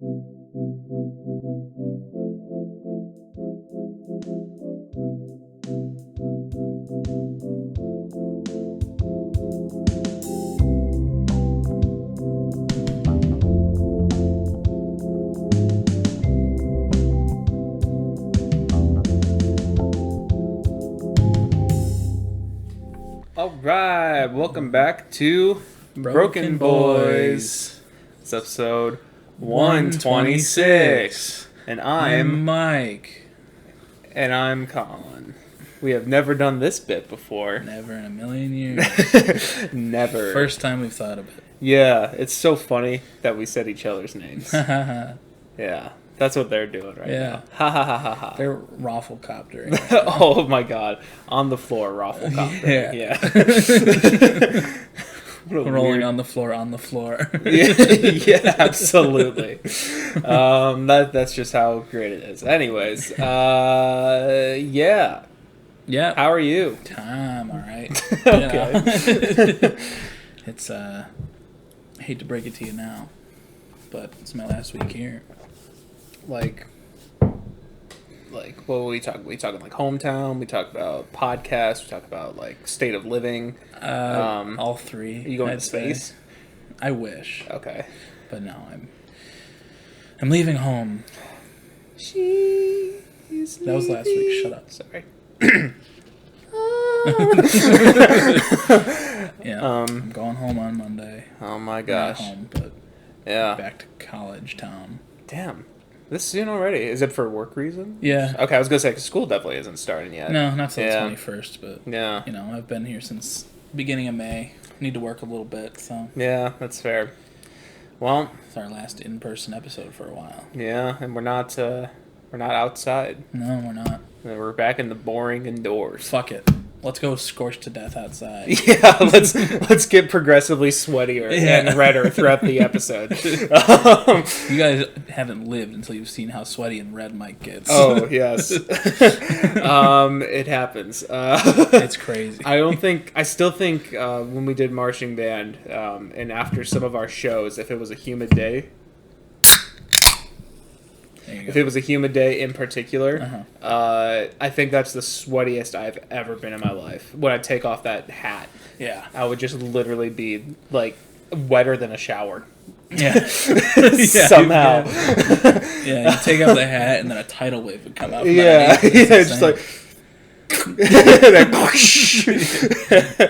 Alright, welcome back to BrokeN Boys. It's episode 126. And I'm Mike. And I'm Colin. We have never done this bit before. Never in a million years. Never. First time we've thought of it. Yeah, it's so funny that we said each other's names. Yeah. That's what they're doing right now. Ha ha ha ha ha. They're rafflecoptering. Oh my god. On the floor, rafflecopter. Yeah. Rolling on the floor, yeah, absolutely. That's just how great it is. Anyways, yeah. How are you? I'm alright. Okay. It's I hate to break it to you now, but it's my last week here. Like what we talk? We talking like hometown. We talk about podcasts. We talk about like state of living. All three. Are you going to space? I wish. Okay. But no, I'm leaving home. That was last week. Shut up. Sorry. Yeah. I'm going home on Monday. Oh my gosh. Not home, but yeah. Back to college town. Damn. This soon already? Is it for work reason? Yeah. Okay, I was gonna say 'cause school definitely isn't starting yet. No, not till the 21st, but yeah. You know, I've been here since beginning of May. Need to work a little bit, so yeah, that's fair. Well, it's our last in-person episode for a while. Yeah, and we're not outside. No, we're not. We're back in the boring indoors. Fuck it. Let's go scorched to death outside. Yeah, let's get progressively sweatier and redder throughout the episode. You guys haven't lived until you've seen how sweaty and red Mike gets. Oh yes, it happens. It's crazy. I still think when we did marching band, and after some of our shows, if it was a humid day. If it was a humid day in particular, I think that's the sweatiest I've ever been in my life. When I take off that hat, yeah, I would just literally be like wetter than a shower. Yeah, somehow. Yeah, you take off the hat and then a tidal wave would come out. Yeah, just like.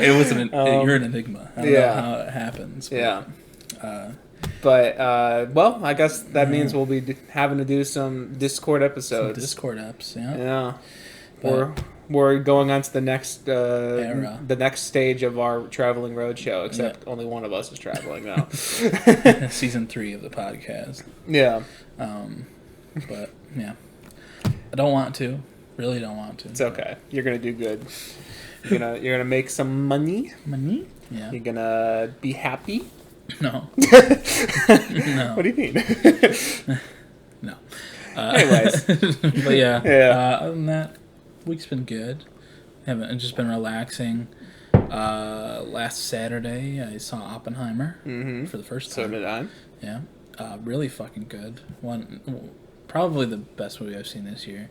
It was you're an enigma. I don't know how it happens. But, yeah. But, well, I guess that means we'll be having to do some Discord episodes. Some Discord eps, yeah. Yeah. We're going on to the next era. The next stage of our traveling roadshow, except only one of us is traveling now. Season 3 of the podcast. Yeah. But, yeah. I don't want to. Really don't want to. It's okay. You're going to do good. You're gonna make some money. Money? Yeah. You're going to be happy. No. No. What do you mean? No. Anyways. But yeah. Other than that, week's been good. I've just been relaxing. Last Saturday, I saw Oppenheimer for the first time. So did I. Yeah. Really fucking good. Probably the best movie I've seen this year.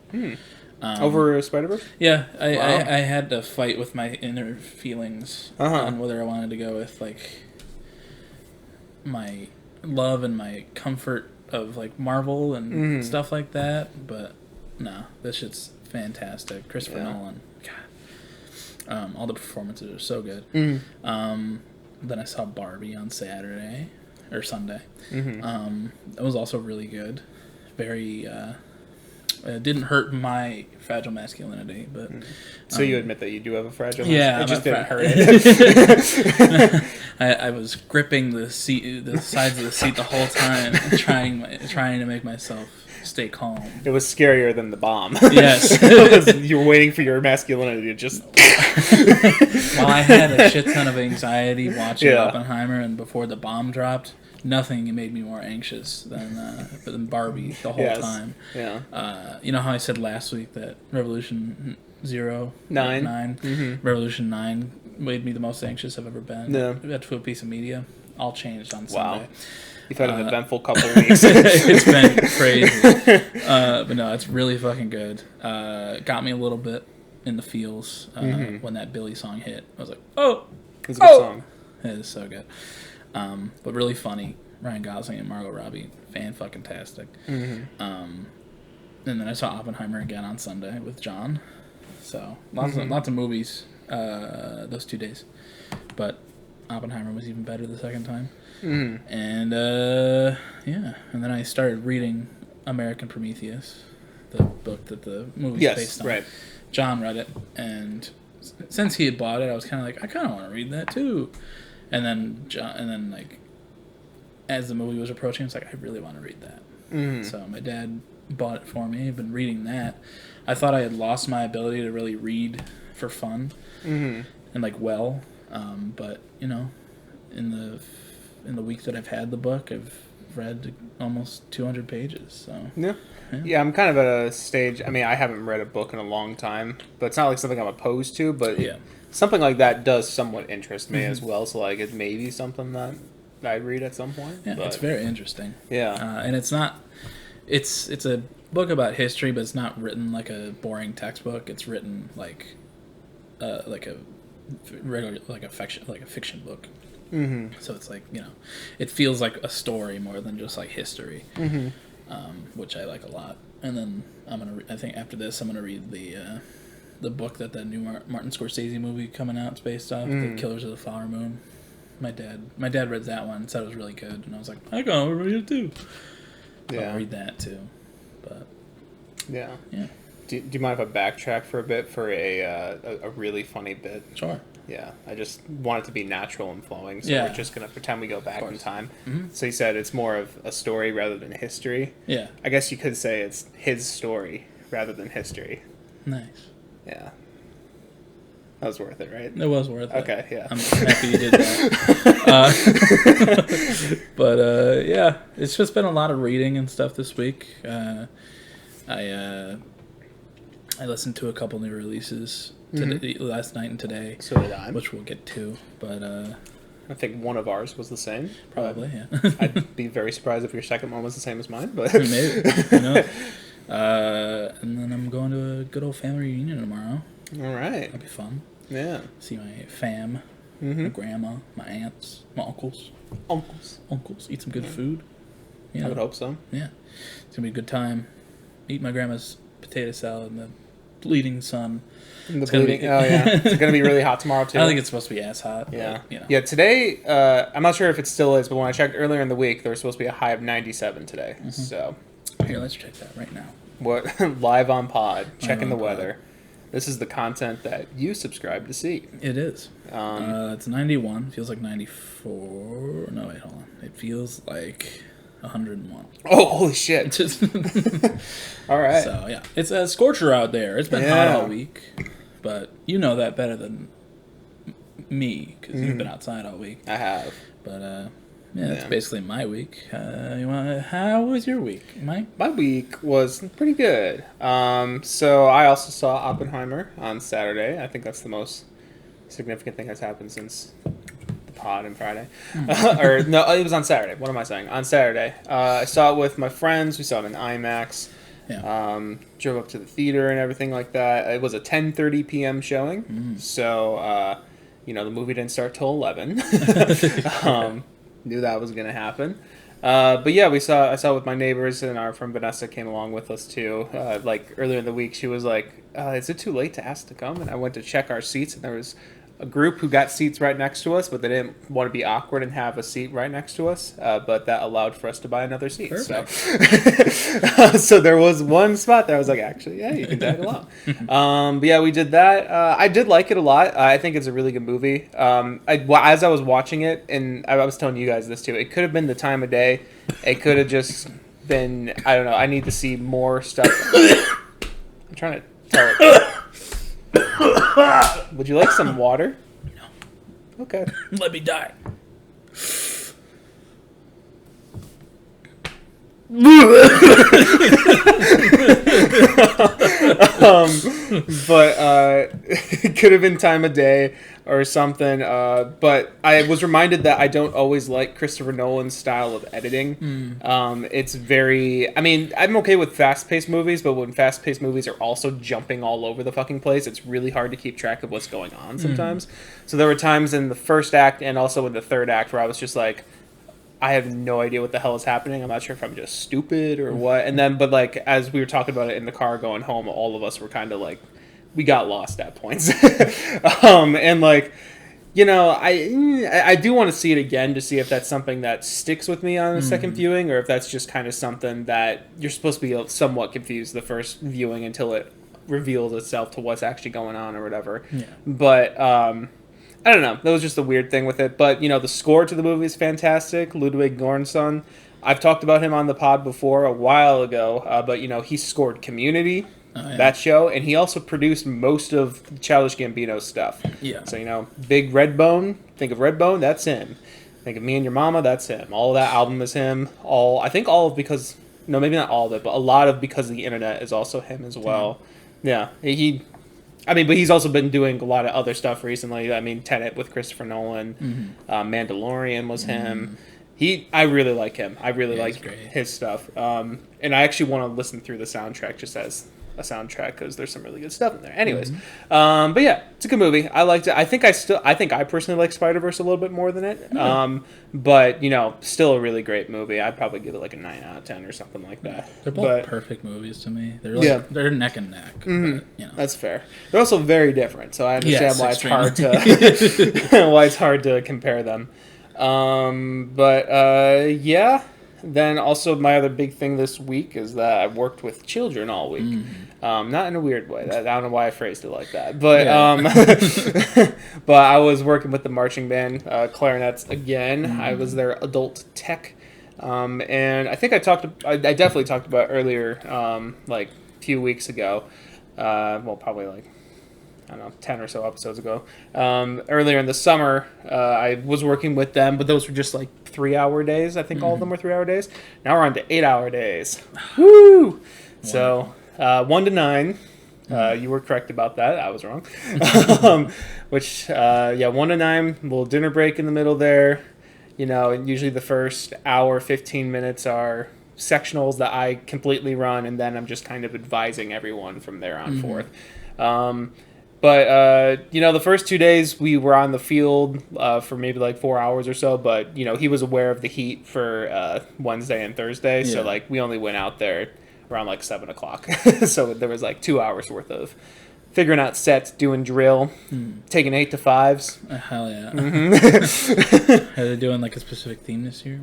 Over Spider-Verse? Yeah. I had to fight with my inner feelings on whether I wanted to go with, like, my love and my comfort of like Marvel and stuff like that, but no, this shit's fantastic. Christopher Nolan, God, all the performances are so good. Then I saw Barbie on Sunday. That was also really good. Very it didn't hurt my fragile masculinity, but so you admit that you do have a fragile masculinity? It just didn't hurt it. I was gripping the sides of the seat the whole time, trying to make myself stay calm. It was scarier than the bomb. Yes. You were waiting for your masculinity to just... Well, I had a shit ton of anxiety watching Oppenheimer, and before the bomb dropped, nothing made me more anxious than Barbie the whole time. Yeah. You know how I said last week that Revolution 9 Revolution 9 made me the most anxious I've ever been. Yeah. That's a piece of media. All changed on Sunday. Wow. You've had an eventful couple weeks. It's been crazy. But no, it's really fucking good. Got me a little bit in the feels when that Billy song hit. I was like, oh! It's a good song. It is so good. But really funny. Ryan Gosling and Margot Robbie, fan-fucking-tastic. And then I saw Oppenheimer again on Sunday with John. So, lots of movies those 2 days. But Oppenheimer was even better the second time. And, and then I started reading American Prometheus, the book that the movie's based on. Right. John read it, and since he had bought it, I was kind of like, I kind of want to read that too. And then like, as the movie was approaching, I was like, I really want to read that. So my dad bought it for me. I've been reading that. I thought I had lost my ability to really read for fun and like but you know, in the week that I've had the book, I've read almost 200 pages. So yeah, I'm kind of at a stage. I mean, I haven't read a book in a long time, but it's not like something I'm opposed to. But something like that does somewhat interest me as well. So like, it may be something that I read at some point. Yeah, it's very interesting. Yeah, and it's not. It's a book about history, but it's not written like a boring textbook. It's written like a regular like a fiction book. So it's like, you know, it feels like a story more than just like history, which I like a lot. And then I think after this I'm gonna read the book that new Martin Scorsese movie coming out is based off, The Killers of the Flower Moon. My dad read that one and said it was really good, and I was like, I gotta read it too. So I'll read that too. But yeah. Do you mind if I backtrack for a bit for a really funny bit? Sure. Yeah, I just want it to be natural and flowing, so we're just going to pretend we go back in time. So you said it's more of a story rather than history. Yeah. I guess you could say it's his story rather than history. Nice. Yeah. That was worth it, right? It was worth it. Okay, yeah. I'm happy you did that. But yeah, it's just been a lot of reading and stuff this week. I listened to a couple new releases today, last night and today. So did I. Which we'll get to, but I think one of ours was the same. Probably, yeah. I'd be very surprised if your second one was the same as mine, but maybe. You know? And then I'm going to a good old family reunion tomorrow. All right. That'll be fun. Yeah. See my fam, my grandma, my aunts, my uncles. Eat some good food. I would hope so. Yeah. It's going to be a good time. Eat my grandma's potato salad and the bleeding sun. It's going to be really hot tomorrow, too. I don't think it's supposed to be as hot. Yeah. But, you know. Yeah, today, I'm not sure if it still is, but when I checked earlier in the week, there was supposed to be a high of 97 today. So here, let's check that right now. What? Live on pod, checking the weather. This is the content that you subscribe to see. It is. It's 91. Feels like 94. No, wait, hold on. It feels like 101. Oh, holy shit. All right. So, yeah. It's a scorcher out there. It's been hot all week. But you know that better than me, because you've been outside all week. I have. But, it's basically my week. How was your week, Mike? My week was pretty good. So I also saw Oppenheimer on Saturday. I think that's the most significant thing that's happened since the pod and Friday. Or no, it was on Saturday. What am I saying? On Saturday. I saw it with my friends. We saw it in IMAX. Yeah. Drove up to the theater and everything like that. It was a 10:30 p.m. showing. So, the movie didn't start till 11. Knew that was going to happen. But yeah, I saw it with my neighbors, and our friend Vanessa came along with us too. Like earlier in the week, she was like, is it too late to ask to come? And I went to check our seats, and there was a group who got seats right next to us, but they didn't want to be awkward and have a seat right next to us. But that allowed for us to buy another seat. Perfect. So there was one spot there. I was like, actually, yeah, you can tag along. But yeah, we did that. I did like it a lot. I think it's a really good movie. As I was watching it, and I was telling you guys this too, it could have been the time of day. It could have just been, I don't know, I need to see more stuff. I'm trying to tell it. Would you like some water? No. Okay. Let me die. But it could have been time of day or something. But I was reminded that I don't always like Christopher Nolan's style of editing. It's very... I mean, I'm okay with fast-paced movies, but when fast-paced movies are also jumping all over the fucking place, it's really hard to keep track of what's going on sometimes. So there were times in the first act and also in the third act where I was just like, I have no idea what the hell is happening. I'm not sure if I'm just stupid or what. And then, but like, as we were talking about it in the car going home, all of us were kind of like, we got lost at points. And like, you know, I do want to see it again to see if that's something that sticks with me on a second viewing, or if that's just kind of something that you're supposed to be somewhat confused the first viewing until it reveals itself to what's actually going on or whatever. Yeah. But, I don't know. That was just a weird thing with it. But, you know, the score to the movie is fantastic. Ludwig Göransson. I've talked about him on the pod before a while ago. But, you know, he scored Community, that show. And he also produced most of Childish Gambino's stuff. Yeah. So, you know, Big Redbone. Think of Redbone, that's him. Think of Me and Your Mama, that's him. All of that album is him. I think all of because... No, maybe not all of it, but a lot of Because of the Internet is also him as well. Yeah. But he's also been doing a lot of other stuff recently. I mean, Tenet with Christopher Nolan, Mandalorian was him. I really like him. I really like his stuff. And I actually want to listen through the soundtrack just as a soundtrack because there's some really good stuff in there. Anyways, but yeah, it's a good movie. I liked it. I think I personally like Spider-Verse a little bit more than it. But you know, still a really great movie. I'd probably give it like a 9 out of 10 or something like that. They're both perfect movies to me. They're like, they're neck and neck. But, you know. That's fair. They're also very different, so I understand why it's hard to compare them. Yeah. Then also my other big thing this week is that I worked with children all week. Not in a weird way. I don't know why I phrased it like that. But but I was working with the marching band, clarinets again. I was their adult tech. And I think I definitely talked about earlier, like a few weeks ago. Well, probably like, I don't know, 10 or so episodes ago. Earlier in the summer, I was working with them, but those were just like 3-hour days. I think all of them were 3-hour days. Now we're on to 8-hour days. Woo! So 1 to 9. You were correct about that. I was wrong. 1 to 9, little dinner break in the middle there. You know, and usually the first hour, 15 minutes are sectionals that I completely run, and then I'm just kind of advising everyone from there on forth. But, you know, the first 2 days we were on the field for maybe like 4 hours or so. But, you know, he was aware of the heat for Wednesday and Thursday. So, like, we only went out there around like 7 o'clock. So there was like 2 hours worth of figuring out sets, doing drill, taking 8 to 5s. Hell yeah. Are they doing like a specific theme this year?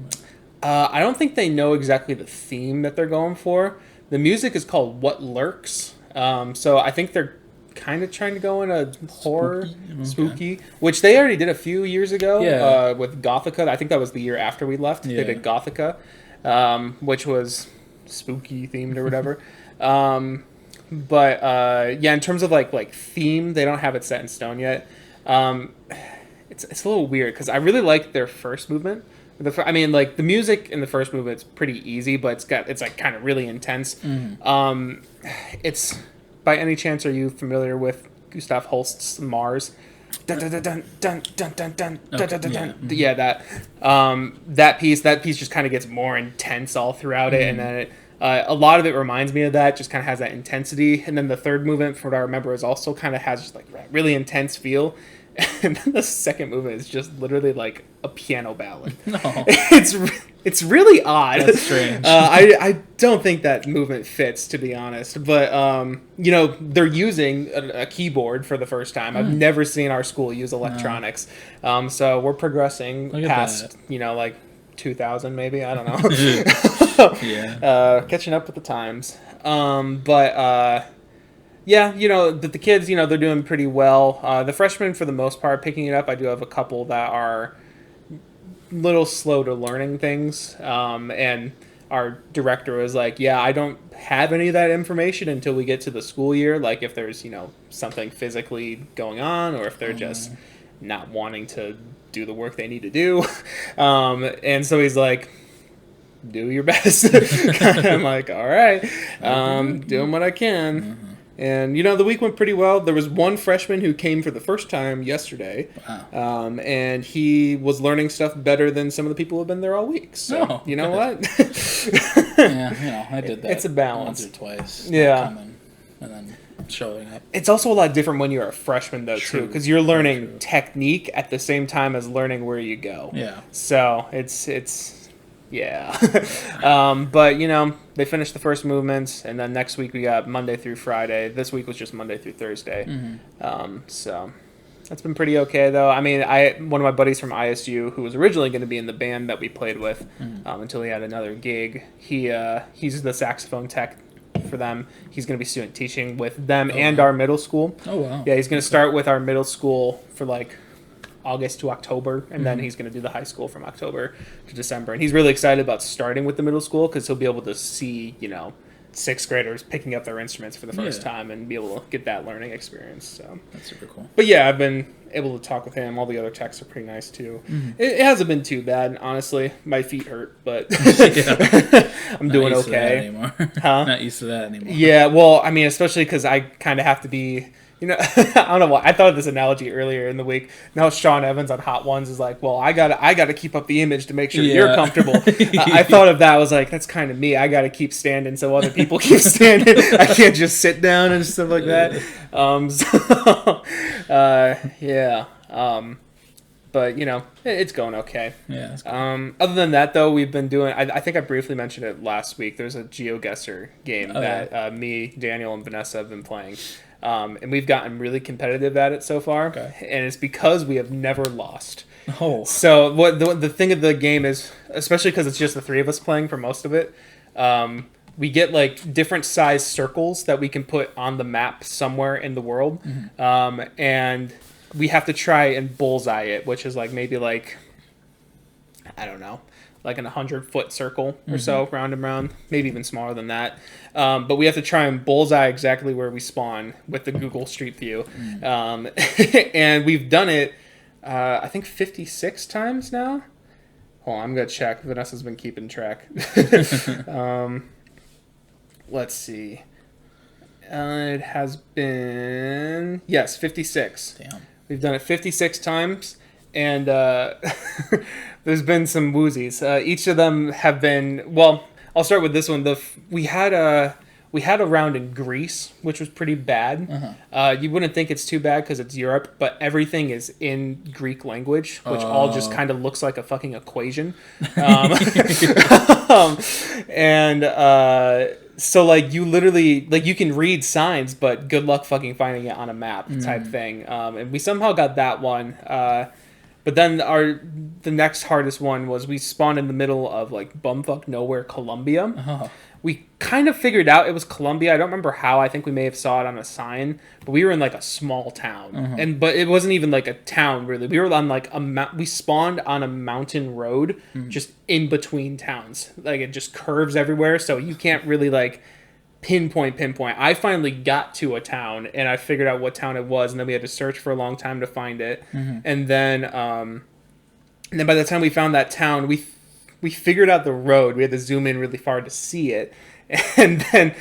I don't think they know exactly the theme that they're going for. The music is called What Lurks. So I think they're kind of trying to go in a horror, spooky, which they already did a few years ago with Gothica. I think that was the year after we left. They did Gothica, which was spooky themed or whatever. But in terms of like theme, they don't have it set in stone yet. It's a little weird because I really like their first movement. The music in the first movement is pretty easy, but it's like kind of really intense. It's by any chance, are you familiar with Gustav Holst's Mars? Dun, dun, dun, dun, dun, dun, dun, dun, dun, dun, dun, dun. Yeah, that piece just kind of gets more intense all throughout it, and then a lot of it reminds me of that. Just kind of has that intensity, and then the third movement, from what I remember, is also kind of has just like that really intense feel. And then the second movement is just literally like a piano ballad. No. It's really odd. That's strange. I don't think that movement fits, to be honest. But, you know, they're using a keyboard for the first time. I've never seen our school use electronics. So we're progressing past, you know, like 2000 maybe. I don't know. Catching up with the times. Yeah, you know, the kids, you know, they're doing pretty well. The freshmen, for the most part, picking it up. I do have a couple that are a little slow to learning things. And our director was like, yeah, I don't have any of that information until we get to the school year. Like if there's, you know, something physically going on or if they're just not wanting to do the work they need to do. And so he's like, do your best. I'm like, all right, doing what I can. And, the week went pretty well. There was one freshman who came for the first time yesterday. Wow. And he was learning stuff better than some of the people who have been there all week. So, you know what? Yeah, I did that. It's a balance. Once or twice. Yeah. Coming and then showing up. It's also a lot different when you're a freshman, though, too. Because you're learning technique at the same time as learning where you go. Yeah. So, yeah. But, they finished the first movements, and then next week we got Monday through Friday. This week was just Monday through Thursday. So that's been pretty okay, though. I mean, one of my buddies from ISU, who was originally going to be in the band that we played with until he had another gig, he's the saxophone tech for them. He's going to be student teaching with them and our middle school. Oh, wow. Yeah, he's going to start with our middle school for, August to October, and then he's going to do the high school from October to December. And he's really excited about starting with the middle school because he'll be able to see, sixth graders picking up their instruments for the first time and be able to get that learning experience. So that's super cool. But yeah, I've been able to talk with him. All the other techs are pretty nice too. It hasn't been too bad, honestly. My feet hurt, but I'm doing okay. Not used to that anymore. Yeah, well, I mean, especially because I kind of have to be. I don't know why. I thought of this analogy earlier in the week. Now Sean Evans on Hot Ones is like, well, I gotta keep up the image to make sure you're comfortable. I thought of that. I was like, that's kind of me. I gotta keep standing so other people keep standing. I can't just sit down and stuff like that. Yeah. But it's going okay. Yeah. Cool. Other than that, though, we've been doing. I think I briefly mentioned it last week. There's a GeoGuessr game that me, Daniel, and Vanessa have been playing. And we've gotten really competitive at it so far, and it's because we have never lost. Oh. So what the thing of the game is, especially because it's just the three of us playing for most of it, we get different size circles that we can put on the map somewhere in the world, and we have to try and bullseye it, which is maybe I don't know. Like an 100-foot circle or so, round and round, maybe even smaller than that. But we have to try and bullseye exactly where we spawn with the Google Street View. And we've done it, I think, 56 times now. Hold on, I'm going to check. Vanessa's been keeping track. Let's see. It has been, 56. Damn. We've done it 56 times. And there's been some woozies. Each of them have been. Well, I'll start with this one. We had a round in Greece, which was pretty bad. You wouldn't think it's too bad because it's Europe, but everything is in Greek language, which all just kind of looks like a fucking equation. So you literally you can read signs, but good luck fucking finding it on a map type thing. And we somehow got that one. But then the next hardest one was we spawned in the middle of bumfuck nowhere, Colombia. We kind of figured out it was Colombia. I don't remember how. I think we may have saw it on a sign, but we were in a small town, but it wasn't even a town really. We were on we spawned on a mountain road, just in between towns. It just curves everywhere, so you can't really pinpoint. I finally got to a town and I figured out what town it was, and then we had to search for a long time to find it. And then by the time we found that town, we figured out the road. We had to zoom in really far to see it, and then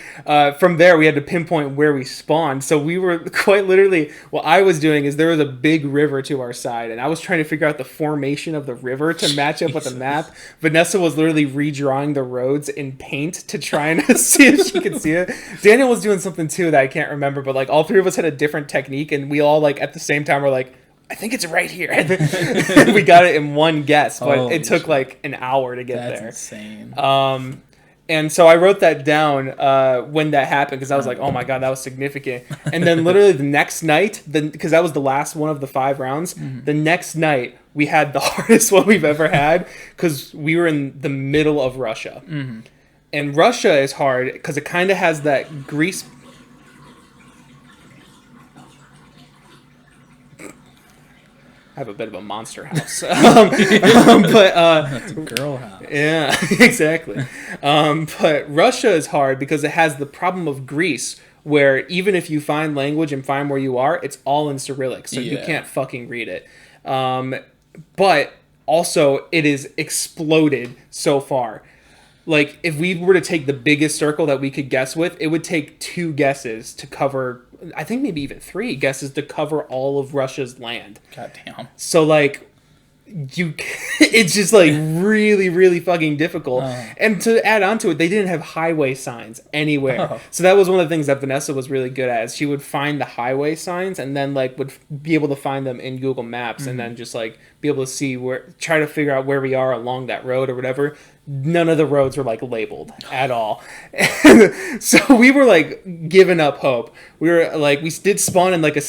from there we had to pinpoint where we spawned. So we were quite literally, what I was doing is there was a big river to our side, and I was trying to figure out the formation of the river to match up with the map. Vanessa was literally redrawing the roads in paint to try and see if she could see it. Daniel was doing something too that I can't remember, but all three of us had a different technique, and we all at the same time were I think it's right here. We got it in one guess, but it took an hour to get there. That's insane. And so I wrote that down when that happened, because I was like, oh my God, that was significant. And then literally the next night, because that was the last one of the 5 rounds, the next night we had the hardest one we've ever had, because we were in the middle of Russia. And Russia is hard because it kind of has that Greece. I have a bit of a monster house. But that's a girl house. Yeah, exactly. But Russia is hard because it has the problem of Greece, where even if you find language and find where you are, it's all in Cyrillic, so you can't fucking read it. But also, it is exploded so far. like if we were to take the biggest circle that we could guess with, it would take 2 guesses to cover, I think maybe even 3 guesses to cover all of Russia's land. God damn. So like it's just like really, really fucking difficult. And to add on to it, they didn't have highway signs anywhere. So that was one of the things that Vanessa was really good at, is she would find the highway signs and then like would be able to find them in Google Maps and then just like be able to see try to figure out where we are along that road or whatever. None of the roads were like labeled at all. So we were like giving up hope. We were like, we did spawn in like a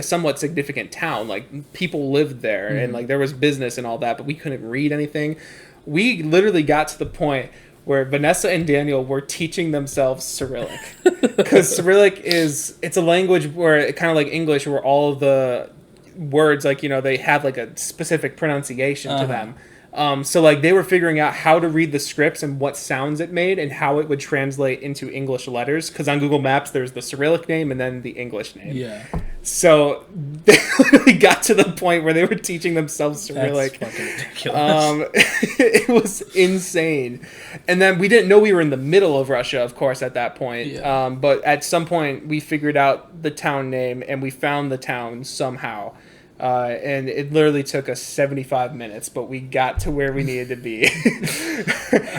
somewhat significant town. Like people lived there and like there was business and all that, but we couldn't read anything. We literally got to the point where Vanessa and Daniel were teaching themselves Cyrillic, because Cyrillic it's a language where kind of like English, where all of the words, like, you know, they have like a specific pronunciation to them. So like they were figuring out how to read the scripts and what sounds it made and how it would translate into English letters, because on Google Maps there's the Cyrillic name and then the English name. Yeah. So they literally got to the point where they were teaching themselves Cyrillic. That's fucking ridiculous. It was insane. And then we didn't know we were in the middle of Russia, of course, at that point. Yeah. But at some point we figured out the town name and we found the town somehow. And it literally took us 75 minutes, but we got to where we needed to be.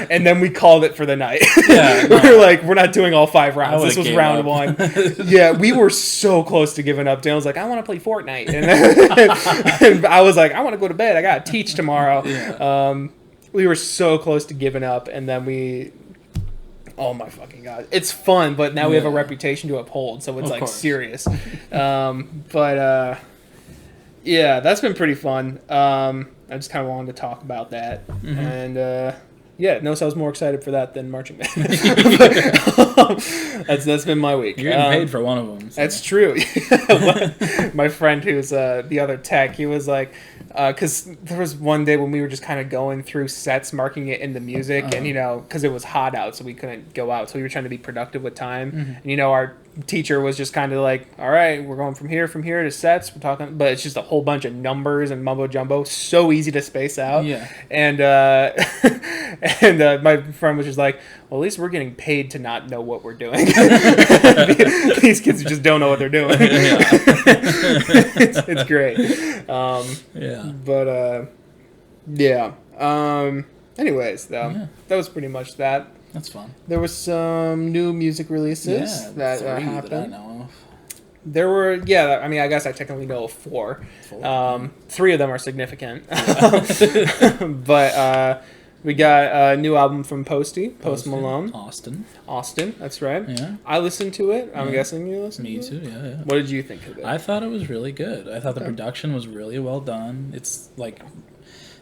And then we called it for the night. Yeah, no. We were like, we're not doing all 5 rounds. This was round 1. Yeah, we were so close to giving up. Dan was like, I want to play Fortnite. And I was like, I want to go to bed. I got to teach tomorrow. Yeah. We were so close to giving up. And then oh my fucking God. It's fun, but now we have a reputation to uphold. So it's like serious. Yeah, that's been pretty fun. I just kind of wanted to talk about that. And no, so I was more excited for that than marching band. That's been my week. You're getting paid for one of them. So. That's true. My friend who's the other tech, he was like, because there was one day when we were just kind of going through sets, marking it into music, and, you know, because it was hot out, so we couldn't go out, so we were trying to be productive with time. And, you know, our teacher was just kind of like, all right, we're going from here to sets, we're talking, but it's just a whole bunch of numbers and mumbo jumbo, so easy to space out. Yeah. And my friend was just like, well, at least we're getting paid to not know what we're doing. These kids just don't know what they're doing. It's great. Anyways, though, that was pretty much that. That's fun. There was some new music releases that happened. That I know of. There were, I mean, I guess I technically know of 4. 3 of them are significant. But we got a new album from Post Malone. Austin, that's right. Yeah. I listened to it. I'm guessing you listened to it? Me too, yeah. What did you think of it? I thought it was really good. I thought the production was really well done. It's like,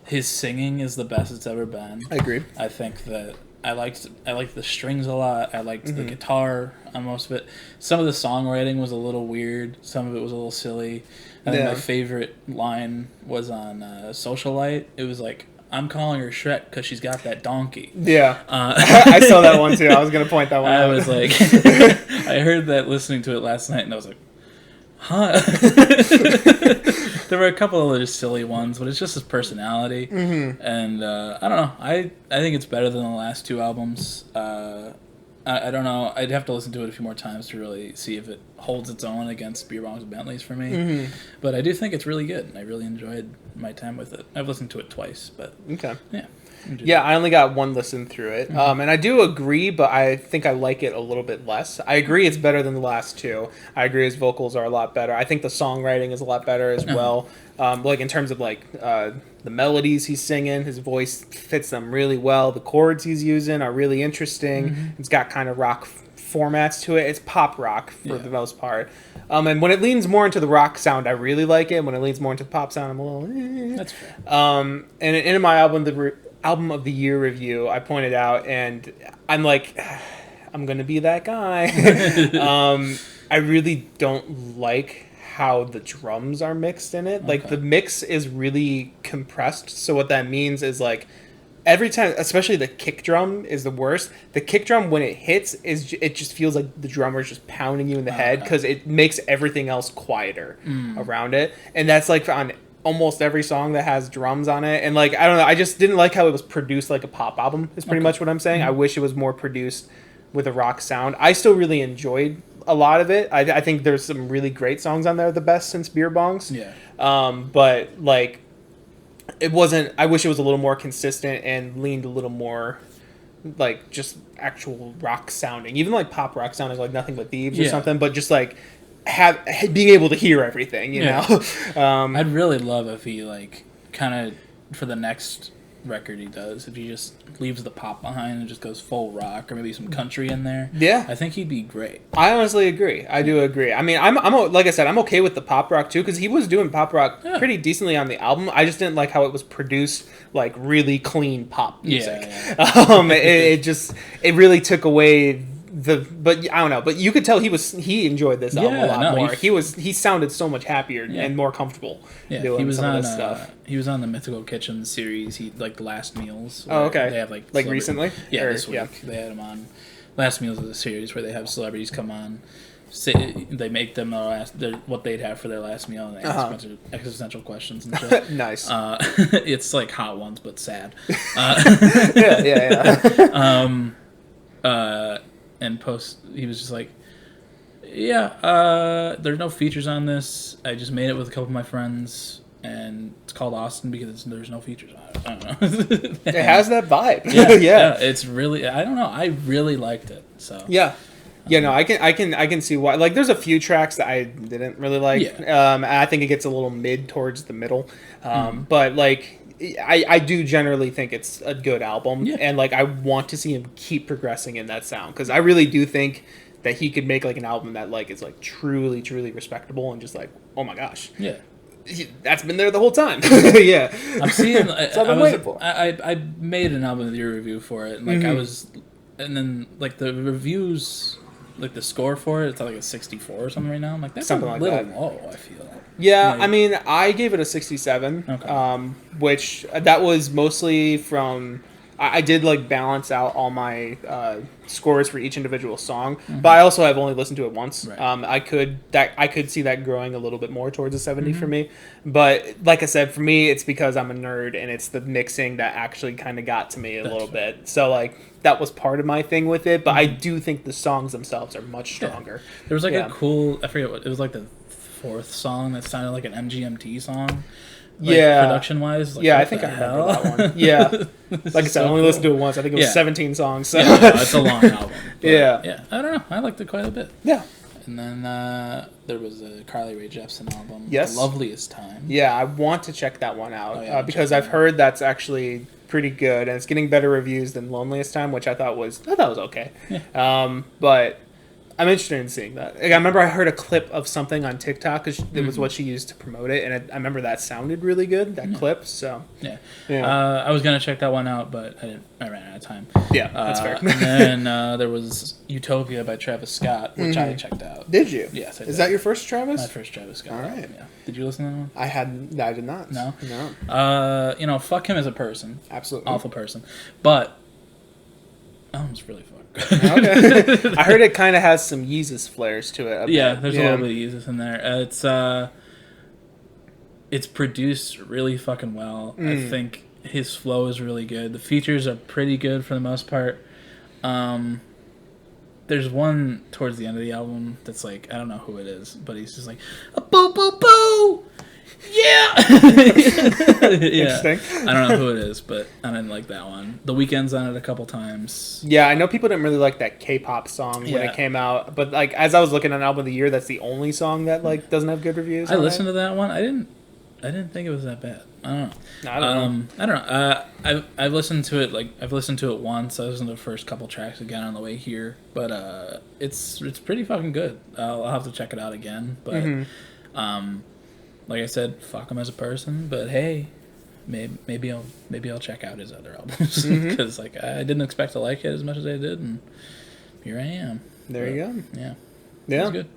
his singing is the best it's ever been. I agree. I think that I liked the strings a lot. I liked the guitar on most of it. Some of the songwriting was a little weird. Some of it was a little silly. I think my favorite line was on Socialite. It was like, I'm calling her Shrek because she's got that donkey. Yeah. I saw that one too. I was going to point that one out. I was like, I heard that listening to it last night and I was like, huh? There were a couple of other silly ones, but it's just his personality. And I don't know. I think it's better than the last 2 albums. I don't know. I'd have to listen to it a few more times to really see if it holds its own against Beer Bongs and Bentleys for me. But I do think it's really good. I really enjoyed my time with it. I've listened to it twice, but yeah, I only got 1 listen through it. And I do agree, but I think I like it a little bit less. I agree it's better than the last 2. I agree his vocals are a lot better. I think the songwriting is a lot better as well. Like in terms of like the melodies he's singing, his voice fits them really well. The chords he's using are really interesting. It's got kind of rock formats to it. It's pop rock for the most part. And when it leans more into the rock sound, I really like it. When it leans more into the pop sound, I'm a little That's fair. And in my album of the year review, I pointed out, and I'm like, I'm gonna be that guy. I really don't like how the drums are mixed in it. Like the mix is really compressed. So what that means is like every time, especially the kick drum is the worst. The kick drum, when it hits, it just feels like the drummer's just pounding you in the head because it makes everything else quieter around it. And that's like on almost every song that has drums on it, and like I don't know, I just didn't like how it was produced like a pop album. Is pretty much what I'm saying. I wish it was more produced with a rock sound. I still really enjoyed a lot of it. I think there's some really great songs on there, the best since Beer Bongs. Yeah. But like, it wasn't. I wish it was a little more consistent and leaned a little more like just actual rock sounding, even like pop rock sounding, like Nothing But Thieves or something. But just like being able to hear everything, you know. I'd really love if he like kind of for the next record he does, if he just leaves the pop behind and just goes full rock or maybe some country in there. Yeah, I think he'd be great. I honestly agree. I do agree. I mean, I'm like I said, I'm okay with the pop rock too, because he was doing pop rock pretty decently on the album. I just didn't like how it was produced, like really clean pop music. It really took away but I don't know, but you could tell he enjoyed this album a lot more. He sounded so much happier and more comfortable doing some of this stuff. He was on the Mythical Kitchen series. He like the Last Meals. Oh, okay. They have like recently. Yeah, this week they had him on Last Meals of the series where they have celebrities come on. They make them what they'd have for their last meal, and they ask a bunch of existential questions and shit. Nice. It's like Hot Ones, but sad. And he was just like, there's no features on this. I just made it with a couple of my friends, and it's called Austin because there's no features on it. I don't know. It has that vibe. Yeah, it's really, I don't know. I really liked it. So yeah. Yeah, no, I can see why. Like, there's a few tracks that I didn't really like. Yeah. I think it gets a little mid towards the middle. But like, I do generally think it's a good album, and like I want to see him keep progressing in that sound, because I really do think that he could make like an album that like is like truly respectable and just like, oh my gosh, that's been there the whole time. Yeah, I'm seeing. That's what I've been waiting for. I made an album of the year review for it, and like and then like the reviews, like the score for it, it's like a 64 or something right now. I'm like, that's something a little low, I feel. Yeah, like, I mean, I gave it a 67, which that was mostly from... I did like balance out all my scores for each individual song, but I also have only listened to it once. Right. I could see that growing a little bit more towards a 70 for me, but like I said, for me, it's because I'm a nerd, and it's the mixing that actually kind of got to me a little bit. So like that was part of my thing with it, but I do think the songs themselves are much stronger. There was like a cool, I forget what it was, like the fourth song that sounded like an MGMT song. Like, production wise, like, I think I remember that one. Yeah, like I said, I only listened to it once. I think it was 17 songs. So. It's a long album. Yeah, I don't know. I liked it quite a bit. Yeah, and then there was a Carly Rae Jepsen album, The Loveliest Time. Yeah, I want to check that one out because I've heard that's actually pretty good, and it's getting better reviews than Loneliest Time, which I thought was okay. Yeah. But I'm interested in seeing that. Like, I remember I heard a clip of something on TikTok because it was what she used to promote it, and I remember that sounded really good, that clip. So I was gonna check that one out, but I ran out of time. Yeah, that's fair. And then there was Utopia by Travis Scott, which I checked out. Did you? Yes, I did. Is that your first Travis? My first Travis Scott. All right. Yeah. Did you listen to that one? I did not. No. Fuck him as a person. Absolutely. Awful person. But it's really fun. Okay. I heard it kind of has some Yeezus flares to it. There's a little bit of Yeezus in there. It's produced really fucking well. I think his flow is really good. The features are pretty good for the most part. There's one towards the end of the album that's like, I don't know who it is, but he's just like, a boo boo boo. Yeah. Interesting. I don't know who it is, but I didn't like that one. The Weeknd's on it a couple times. Yeah, I know people didn't really like that K-pop song when it came out, but like as I was looking at Album of the Year, that's the only song that like doesn't have good reviews. I listened to that one. I didn't think it was that bad. I don't know. I don't know. I've listened to it I've listened to it once. I listened to the first couple tracks again on the way here, but it's pretty fucking good. I'll have to check it out again, but like I said, fuck him as a person, but hey, maybe I'll check out his other albums because like I didn't expect to like it as much as I did, and here I am. There you go. Yeah. It's good.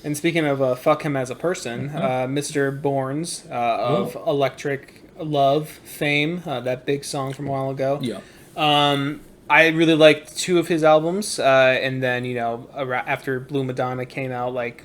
And speaking of fuck him as a person, Mr. Bournes of Electric Love fame, that big song from a while ago. Yeah. I really liked two of his albums, and then after Blue Madonna came out, like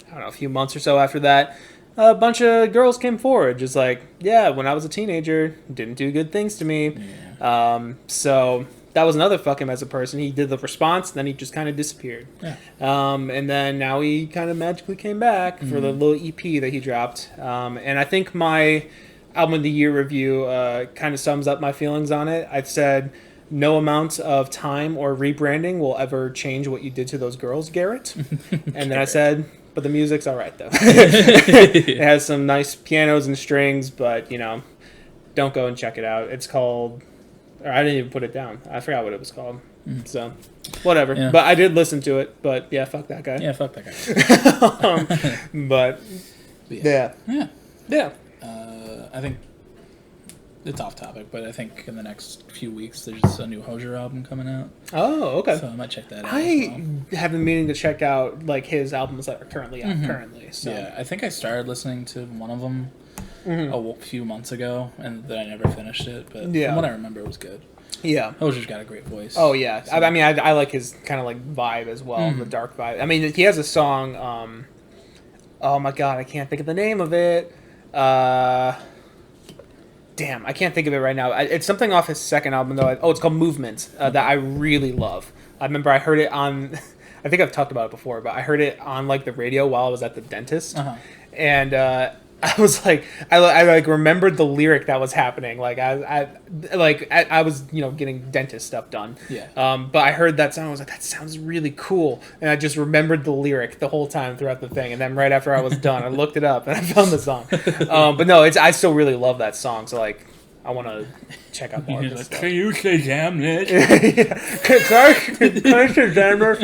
I don't know, a few months or so after that. a bunch of girls came forward, just like, yeah, when I was a teenager, didn't do good things to me. Yeah. So that was another fuck him as a person. He did the response, then he just kind of disappeared. Yeah. And then now he kind of magically came back for the little EP that he dropped. And I think my album of the year review kind of sums up my feelings on it. I've said, no amount of time or rebranding will ever change what you did to those girls, Garrett. And then I said, but the music's all right, though. It has some nice pianos and strings, but, don't go and check it out. It's called... Or I didn't even put it down. I forgot what it was called. So, whatever. Yeah. But I did listen to it. But, yeah, fuck that guy. Yeah, fuck that guy. But, yeah. Yeah. I think... It's off topic, but I think in the next few weeks there's a new Hozier album coming out. Oh, okay. So I might check that out. I have been meaning to check out his albums that are currently out So. Yeah, I think I started listening to one of them a few months ago, and then I never finished it. But from what I remember, it was good. Yeah, Hozier's got a great voice. Oh yeah, so. I mean, I like his kind of like vibe as well, the dark vibe. I mean, he has a song. Oh my god, I can't think of the name of it. Damn, I can't think of it right now. It's something off his second album, though. It's called Movement, that I really love. I remember I heard it on... I think I've talked about it before, but I heard it on, the radio while I was at the dentist. And I was like... I remembered the lyric that was happening. I was, getting dentist stuff done. Yeah. But I heard that song, I was like, that sounds really cool. And I just remembered the lyric the whole time throughout the thing. And then right after I was done, I looked it up and I found the song. But no, I still really love that song. So, I want to check out more of this stuff. Can you say damn it? Can I say damn it?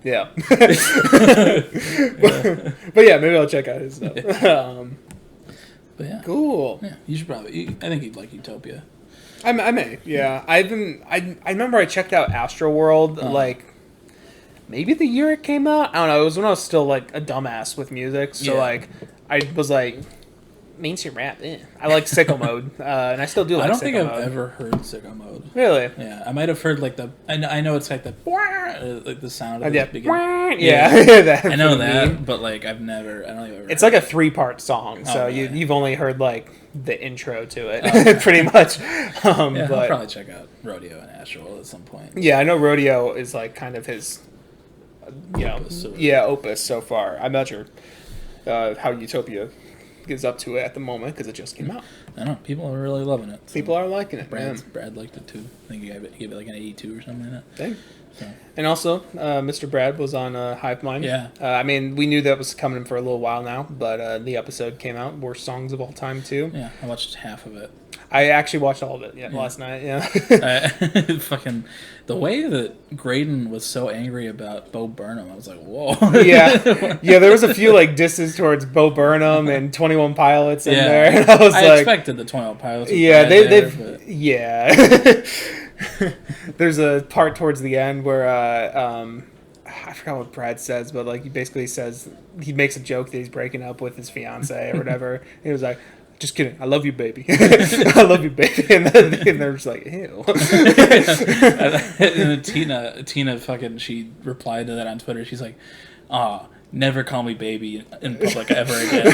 Yeah. But yeah, maybe I'll check out his stuff. But yeah, cool. Yeah, you should probably. I think you'd like Utopia. I may. Yeah, I remember I checked out Astroworld maybe the year it came out. I don't know. It was when I was still a dumbass with music. So I was like, mainstream rap. I like Sicko Mode, and I still do. I don't think I've ever heard Sicko Mode. Really? Yeah, I might have heard the. I know it's the sound of the beginning. Yeah. I know that, but I've never. I don't think I've ever. It's a 3-part song, so you've only heard the intro to it, pretty much. I'll probably check out Rodeo and Astroworld at some point. Yeah, I know Rodeo is kind of his. Opus so far. I'm not sure how Utopia is up to it at the moment because it just came out. I know people are really loving it. So. People are liking it. Brad liked it too. I think he gave it an 82 or something like that. Dang. So. And also, Mr. Brad was on Hive Mind. Yeah. I mean, we knew that was coming for a little while now, but the episode came out. Worst songs of all time too. Yeah, I watched half of it. I actually watched all of it last night. Yeah. Fucking the way that Graydon was so angry about Bo Burnham, I was like, whoa. Yeah. There was a few disses towards Bo Burnham and 21 Pilots in there. And I expected the 21 Pilots. There's a part towards the end where I forgot what Brad says, but he basically says he makes a joke that he's breaking up with his fiance or whatever. He was like, just kidding. I love you, baby. I love you, baby. And they're just like, ew. And then Tina fucking, she replied to that on Twitter. She's like, never call me baby in public ever again.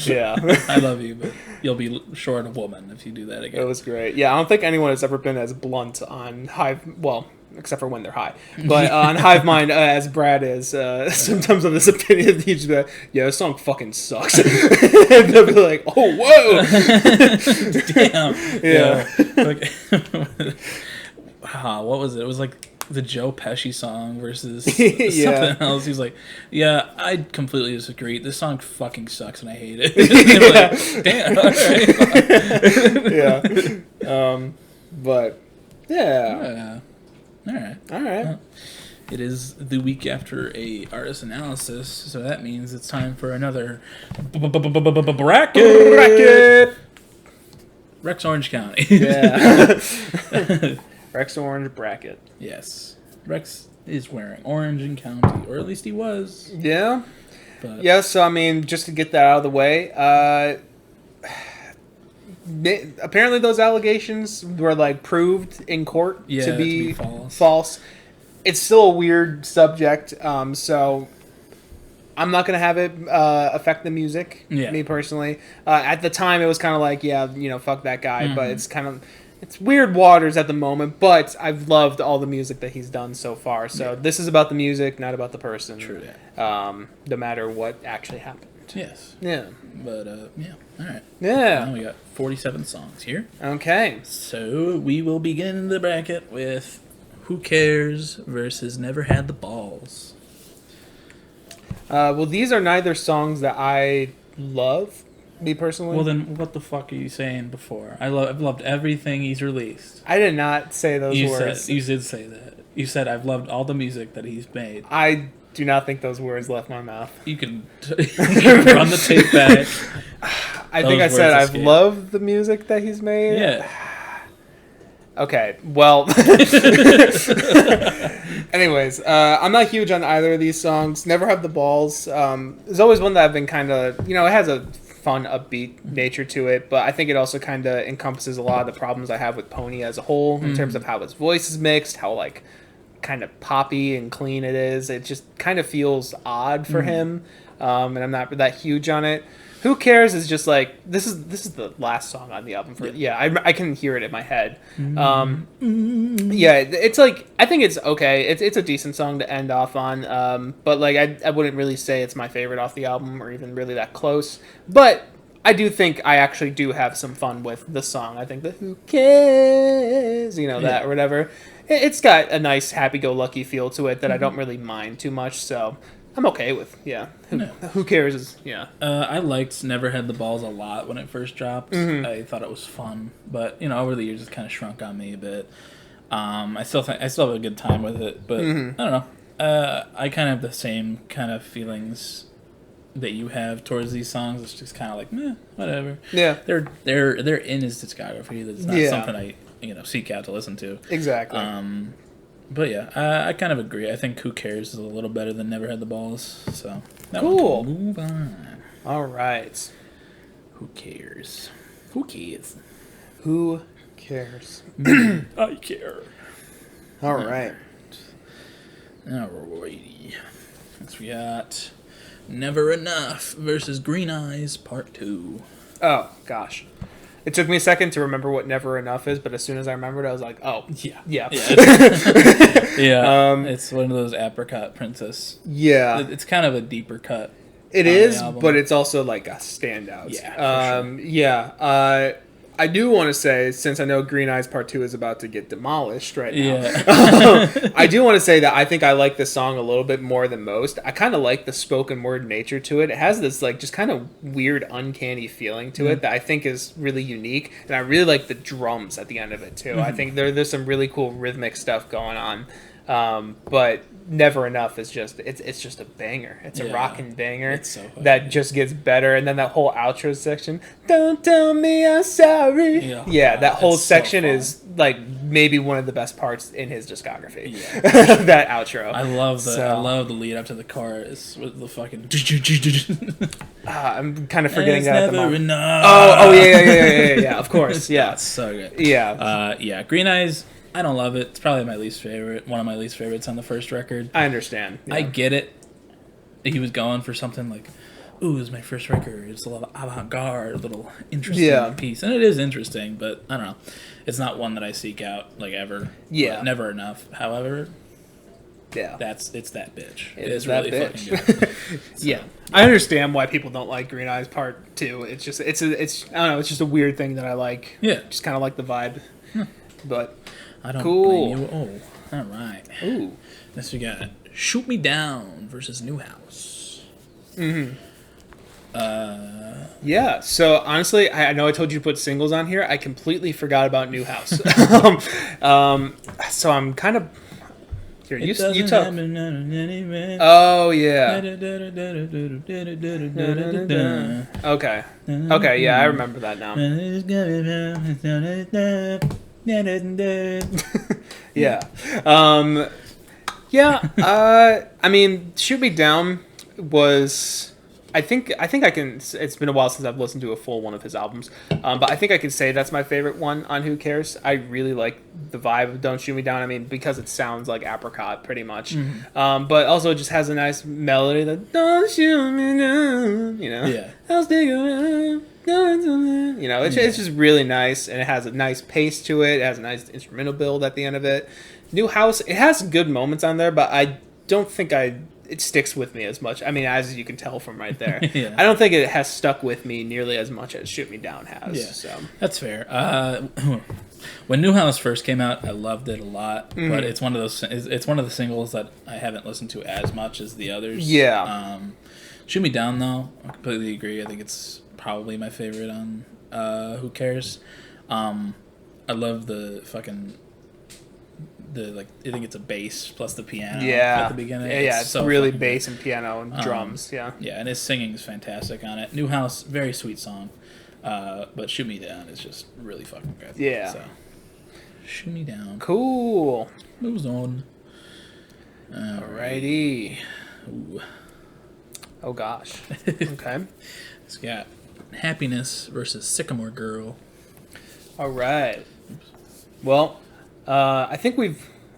Yeah. I love you, but you'll be short of woman if you do that again. It was great. Yeah, I don't think anyone has ever been as blunt on Hive, except for when they're high. But on Hive Mind, as Brad is, sometimes of this opinion, he's just be like, yeah, this song fucking sucks. And they'll be like, oh, whoa! Damn. Yeah. What was it? It was the Joe Pesci song versus something else. He's like, yeah, I completely disagree. This song fucking sucks and I hate it. Damn. All right. But, yeah. All right. It is the week after a artist analysis, so that means it's time for another bracket. Rex Orange County. Yeah. Rex Orange bracket. Yes. Rex is wearing orange in county, or at least he was. Yeah. But yeah, so I mean, just to get that out of the way, apparently those allegations were like proved in court to be false. It's still a weird subject, so I'm not gonna have it affect the music. Me personally, at the time it was kind of like, fuck that guy. But it's weird waters at the moment. But I've loved all the music that he's done so far. So this is about the music, not about the person. True. No matter what actually happened. Yes. Yeah. But all right. Yeah. Now we got 47 songs here. Okay. So we will begin the bracket with Who Cares versus Never Had the Balls. Well, these are neither songs that I love, me personally. Well, then what the fuck are you saying before? I've loved everything he's released. I did not say those words. You did say that. You said I've loved all the music that he's made. I do not think those words left my mouth. You can run the tape back. I think I said I've loved the music that he's made. Yeah. Okay, well. Anyways, I'm not huge on either of these songs. Never Have the Balls. There's always one that I've been kind of, it has a fun, upbeat nature to it, but I think it also kind of encompasses a lot of the problems I have with Pony as a whole in terms of how his voice is mixed, how, like, kind of poppy and clean it is. It just kind of feels odd for him, and I'm not that huge on it. Who Cares is just like, this is the last song on the album. I can hear it in my head. It's like, I think it's okay. It's a decent song to end off on, but like I wouldn't really say it's my favorite off the album or even really that close. But I do think I actually do have some fun with the song. I think the Who Cares, that or whatever. It's got a nice happy-go-lucky feel to it that I don't really mind too much, so I'm okay with, Who Cares is, I liked Never Had the Balls a lot when it first dropped. I thought it was fun, but, over the years it's kind of shrunk on me a bit. I still have a good time with it, but I don't know. I kind of have the same kind of feelings that you have towards these songs. It's just kind of like, meh, whatever. Yeah. They're in his discography. That's not something I seek out to listen to. Exactly. But yeah, I kind of agree. I think Who Cares is a little better than Never Had the Balls. So cool. Move on. All right. Who cares? Who cares? Who cares? I care. All right. Alrighty. Next we got Never Enough versus Green Eyes Part 2. Oh gosh. It took me a second to remember what Never Enough is, but as soon as I remembered, I was like, oh, yeah. Yeah. It's one of those apricot princess. Yeah. It's kind of a deeper cut. It is, but it's also like a standout. Yeah, for sure. Yeah. I do want to say, since I know Green Eyes Part 2 is about to get demolished right now, I do want to say that I think I like this song a little bit more than most. I kind of like the spoken word nature to it. It has this like just kind of weird, uncanny feeling to it that I think is really unique. And I really like the drums at the end of it, too. I think there's some really cool rhythmic stuff going on. But Never Enough is just it's just a banger. It's a rockin' banger. It's so that just gets better. And then that whole outro section, don't tell me I'm sorry. That whole section is like maybe one of the best parts in his discography. That outro. I love the lead up to the chorus with the fucking I'm kind of forgetting that at the moment. Enough. Oh yeah, of course. Yeah. It's so good. Yeah. Green Eyes, I don't love it. It's probably my least favorite. One of my least favorites on the first record. I understand. Yeah. I get it. He was going for something like, ooh, it's my first record. It's a little avant-garde, a little interesting piece. And it is interesting, but I don't know. It's not one that I seek out, like, ever. Yeah. But Never Enough. However, it's that bitch. It is really that bitch. fucking good. Yeah. I understand why people don't like Green Eyes Part 2. It's just, it's I don't know, it's just a weird thing that I like. Yeah. Just kind of like the vibe. But... I don't cool. blame you. Oh, all right. Ooh. Next we got Shoot Me Down versus New House. Yeah, so honestly, I know I told you to put singles on here. I completely forgot about New House. So I'm kind of... Here, you talk. Oh, yeah. Okay. Okay, yeah, I remember that now. I mean, Shoot Me Down was... I think I can. It's been a while since I've listened to a full one of his albums, but I think I can say that's my favorite one on Who Cares. I really like the vibe of Don't Shoot Me Down. I mean, because it sounds like Apricot pretty much, but also it just has a nice melody that Don't Shoot Me Down. You know, Yeah. I'll stick around. You know, it's just really nice, and it has a nice pace to it. It has a nice instrumental build at the end of it. New House, it has good moments on there, but I don't think it sticks with me as much. I mean, as you can tell from right there. Yeah. I don't think it has stuck with me nearly as much as Shoot Me Down has. Yeah, So that's fair. When New House first came out, I loved it a lot, but it's one of those. It's one of the singles that I haven't listened to as much as the others. Yeah. Shoot Me Down, though, I completely agree. I think it's probably my favorite on Who Cares. I love the fucking I think it's a bass plus the piano at the beginning. Yeah, it's so really bass and piano and drums. Yeah, and his singing is fantastic on it. New House, very sweet song, but Shoot Me Down is just really fucking good. Yeah, so Shoot Me Down. Cool. Moves on. Alrighty. Ooh. Oh gosh. Okay. It's got Happiness versus Sycamore Girl. All right. Well, I think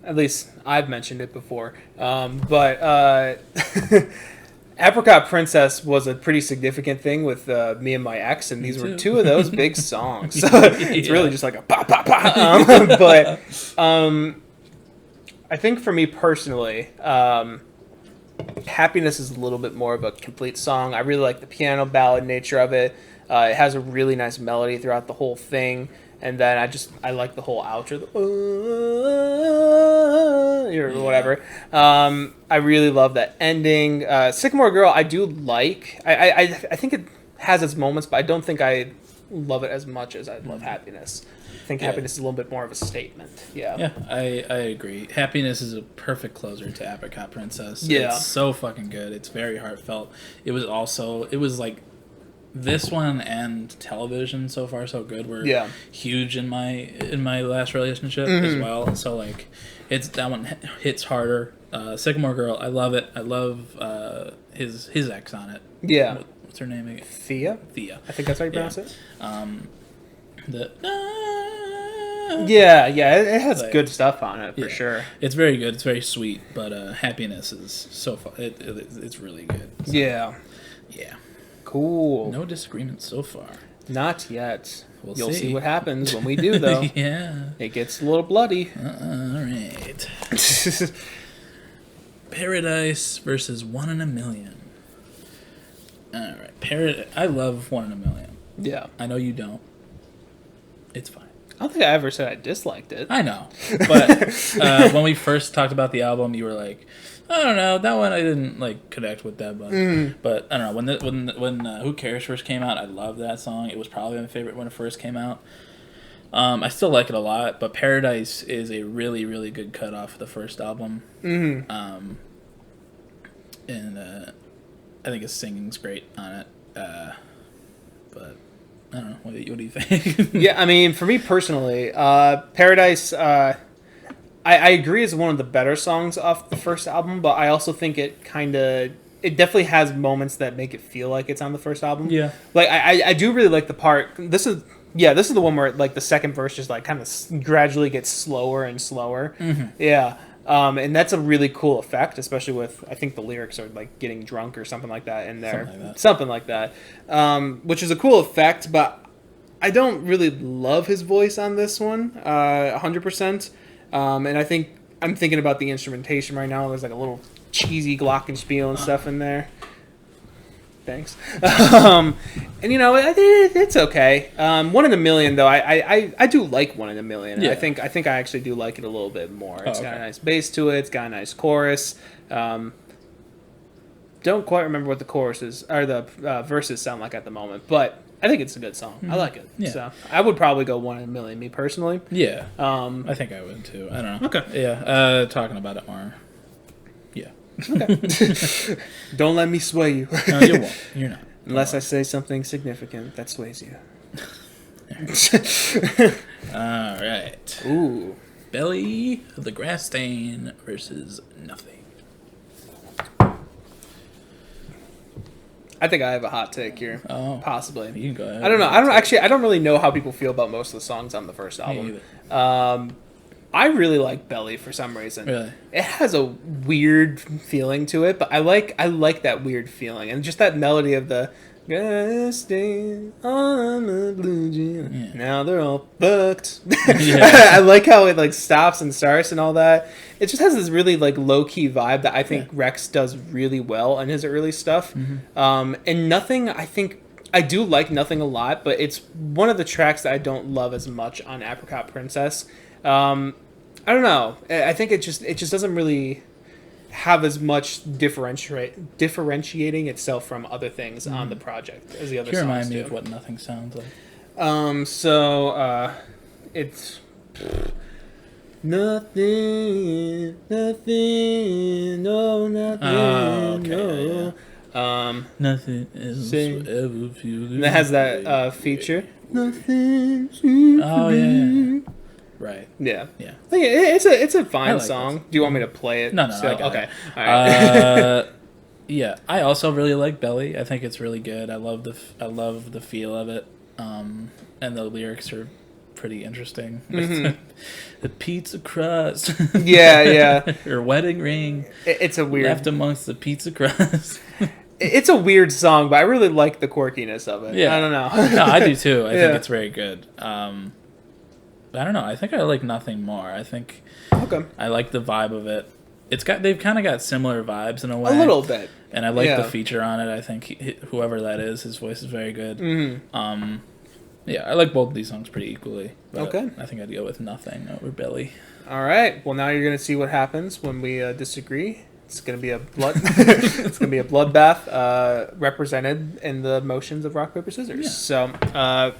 at least I've mentioned it before, but Apricot Princess was a pretty significant thing with me and my ex, and these were two of those big songs. It's really just like a pa pa pa. But I think for me personally, Happiness is a little bit more of a complete song. I really like the piano ballad nature of it. It has a really nice melody throughout the whole thing. And then I like the whole outro, or whatever. I really love that ending. Sycamore Girl, I do like. I think it has its moments, but I don't think I love it as much as I love Happiness. I think Happiness is a little bit more of a statement. Yeah. Yeah, I agree. Happiness is a perfect closer to Apricot Princess. Yeah. It's so fucking good. It's very heartfelt. It was like this one and Television, So Far So Good, were huge in my last relationship as well. So like, that one hits harder. Sycamore Girl, I love it. I love his ex on it. Yeah. What's her name again? Thea. I think that's how you pronounce it. It has good stuff on it for sure. It's very good. It's very sweet, but Happiness is so fun. It's really good. So, yeah. Cool. No disagreements so far. Not yet. You'll see. see what happens when we do, though. Yeah. It gets a little bloody. All right. Paradise versus 1 in a Million. All right. I love 1 in a Million. Yeah. I know you don't. It's fine. I don't think I ever said I disliked it. I know. But when we first talked about the album, you were like, I don't know, that one I didn't like connect with that much. But I don't know, when Who Cares first came out, I loved that song. It was probably my favorite when it first came out. I still like it a lot, but Paradise is a really, really good cut off of the first album. And I think his singing's great on it. But I don't know. What do you think? Yeah, I mean, for me personally, Paradise, I agree is one of the better songs off the first album, but I also think it definitely has moments that make it feel like it's on the first album. Yeah. Like, I do really like the part, this is the one where, like, the second verse just, like, kind of gradually gets slower and slower. Yeah. And that's a really cool effect, especially with, I think the lyrics are like getting drunk or something like that in there. Something like that. Which is a cool effect, but I don't really love his voice on this one 100%. And I think I'm thinking about the instrumentation right now. There's like a little cheesy glockenspiel and stuff in there. Thanks. And it's okay. 1 in a Million though, I do like 1 in a Million. Yeah. I think I actually do like it a little bit more. It's got a nice bass to it. It's got a nice chorus. Don't quite remember what the choruses or the verses sound like at the moment, but I think it's a good song. I like it. Yeah. So I would probably go 1 in a Million, me personally. Yeah. I think I would too. I don't know. Okay. Yeah. Talking about it more. Yeah. Okay. Don't let me sway you. No, you won't. You're not. Unless I say something significant that sways you. All right. Ooh. Belly of the Grass Stain versus Nothing. I think I have a hot take here. Oh, possibly. You can go ahead. I don't know. I don't really know how people feel about most of the songs on the first album. I really like Belly for some reason. Really? It has a weird feeling to it, but I like that weird feeling and just that melody of the "Gonna stay on the blue jean." Yeah. Now they're all fucked. I like how it like stops and starts and all that. It just has this really like low key vibe that I think Rex does really well in his early stuff. And Nothing, I think I do like Nothing a lot, but it's one of the tracks that I don't love as much on Apricot Princess. I don't know. I think it just doesn't really have as much differentiating itself from other things on the project as the other songs. Can you remind me do. of what Nothing sounds like? It's nothing, no, nothing, okay, no. Nothing else will ever feel. And it has that feature. Nothing. Oh yeah. Right. Yeah. Yeah. Like, it's a fine like song. this. Do you want me to play it? No, I got okay. it. All right. Yeah, I also really like Belly. I think it's really good. I love the feel of it, and the lyrics are pretty interesting. The pizza crust. Yeah. Her wedding ring. It's a weird. Left amongst the pizza crust. It's a weird song, but I really like the quirkiness of it. Yeah. I don't know. No, I do too. I think it's very good. I don't know. I think I like Nothing more. I think I like the vibe of it. They've kind of got similar vibes in a way. A little bit. And I like the feature on it. I think whoever that is, his voice is very good. Yeah, I like both of these songs pretty equally. But I think I'd go with Nothing over Belly. All right. Well, now you're gonna see what happens when we disagree. It's gonna be a bloodbath represented in the motions of rock paper scissors. Yeah. So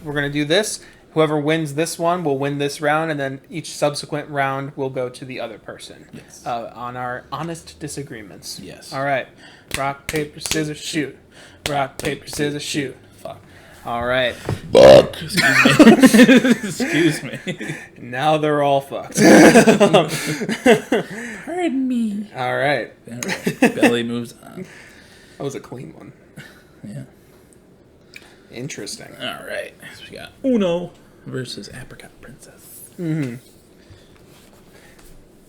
we're gonna do this. Whoever wins this one will win this round, and then each subsequent round will go to the other person. Yes. On our honest disagreements. Yes. All right. Rock, paper, scissors, shoot. Rock, paper, scissors, shoot. Fuck. All right. Fuck. Excuse me. Now they're all fucked. Pardon me. All right. Belly moves on. That was a clean one. Yeah. Interesting. All right. So we got Uno versus Apricot Princess.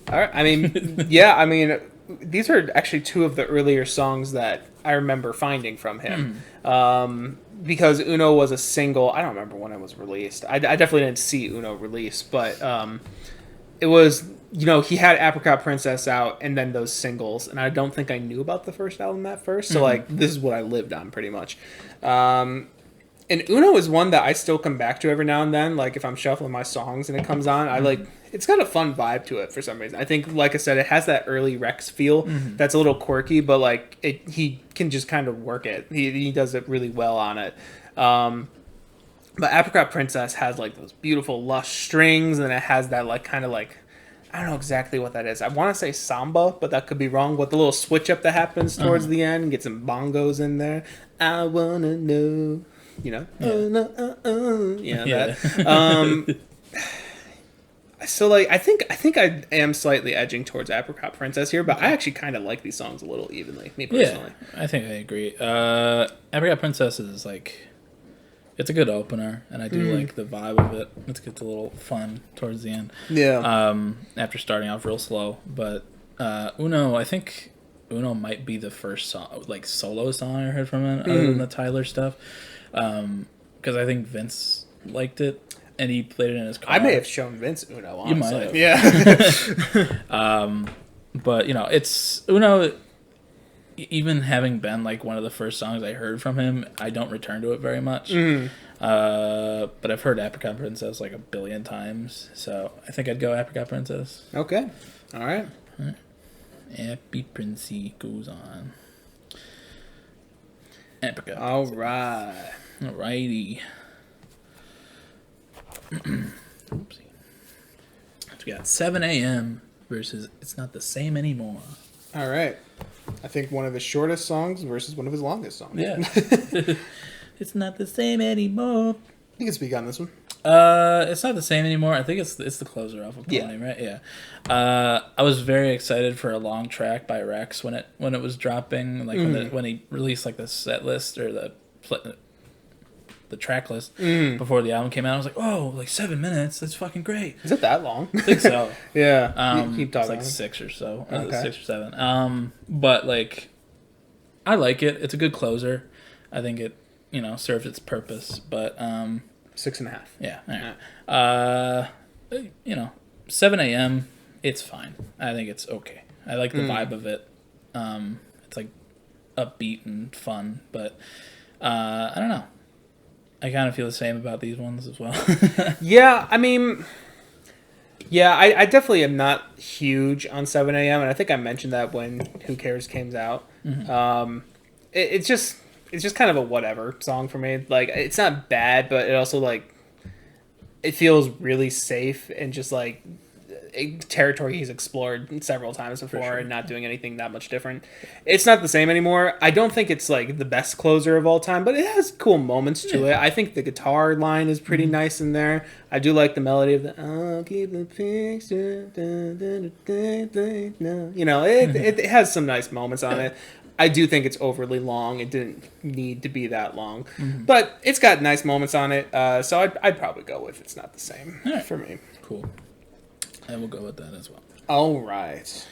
All right. I mean, these are actually two of the earlier songs that I remember finding from him. Because Uno was a single. I don't remember when it was released. I definitely didn't see Uno release, but it was, he had Apricot Princess out and then those singles, and I don't think I knew about the first album at first. So this is what I lived on pretty much. And Uno is one that I still come back to every now and then. Like if I'm shuffling my songs and it comes on, it's got a fun vibe to it for some reason. I think, like I said, it has that early Rex feel that's a little quirky, but he can just kind of work it. He does it really well on it. But Apricot Princess has like those beautiful lush strings, and it has that I don't know exactly what that is. I want to say samba, but that could be wrong. With the little switch up that happens towards the end, get some bongos in there. I wanna know. That. So I think I am slightly edging towards Apricot Princess here, but I actually kind of like these songs a little evenly, me personally. Yeah, I think I agree. Apricot Princess is it's a good opener, and I do like the vibe of it. It gets a little fun towards the end. Yeah. After starting off real slow, but Uno, I think Uno might be the first song, solo song I heard from him, other than the Tyler stuff. Because I think Vince liked it, and he played it in his car. I may have shown Vince Uno, honestly. You might have. Yeah. But, it's Uno, even having been, one of the first songs I heard from him, I don't return to it very much. But I've heard Apricot Princess, a billion times, so I think I'd go Apricot Princess. Okay. All right. Happy Princey goes on. Apricot. All right. Alrighty. Oopsie. So we got 7 a.m. versus It's Not the Same Anymore. All right. I think one of his shortest songs versus one of his longest songs. Yeah. It's not the same anymore. You can speak on this one. It's not the same anymore. I think it's the closer off of Pony, right? Yeah. I was very excited for a long track by Rex when it was dropping, like when he released like the set list or the track list before the album came out. I was like, oh, like 7 minutes. That's fucking great. Is it that long? I think so. Yeah. Keep talking. It's like 6 or so. Okay. 6 or 7. But like, I like it. It's a good closer. I think it, served its purpose. But 6.5. Yeah. All right. 7 a.m. It's fine. I think it's okay. I like the vibe of it. It's like upbeat and fun, but I don't know. I kind of feel the same about these ones as well. Yeah, I mean, I definitely am not huge on 7 a.m. and I think I mentioned that when Who Cares came out. Mm-hmm. It's just kind of a whatever song for me. Like, it's not bad, but it also like it feels really safe and just like a territory he's explored several times before and not doing anything that much different. It's not the same anymore. I don't think it's like the best closer of all time, but it has cool moments to it. I think the guitar line is pretty nice in there. I do like the melody of the I'll keep the picture. It has some nice moments on it. I do think it's overly long. It didn't need to be that long. But it's got nice moments on it. So I'd probably go with It's Not the Same for me. Cool. I will go with that as well. All right.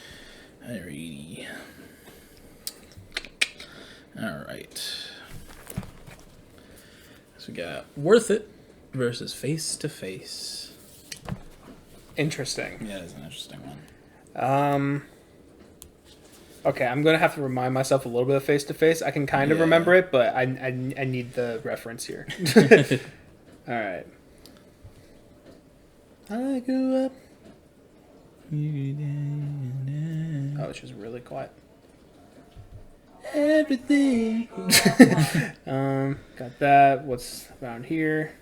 Alrighty. All right. So we got Worth It versus Face to Face. Interesting. Yeah, it's an interesting one. Okay, I'm going to have to remind myself a little bit of Face to Face. I can kind of remember it, but I need the reference here. All right. I grew up. Oh, it's just really quiet. Everything. Got that. What's around here?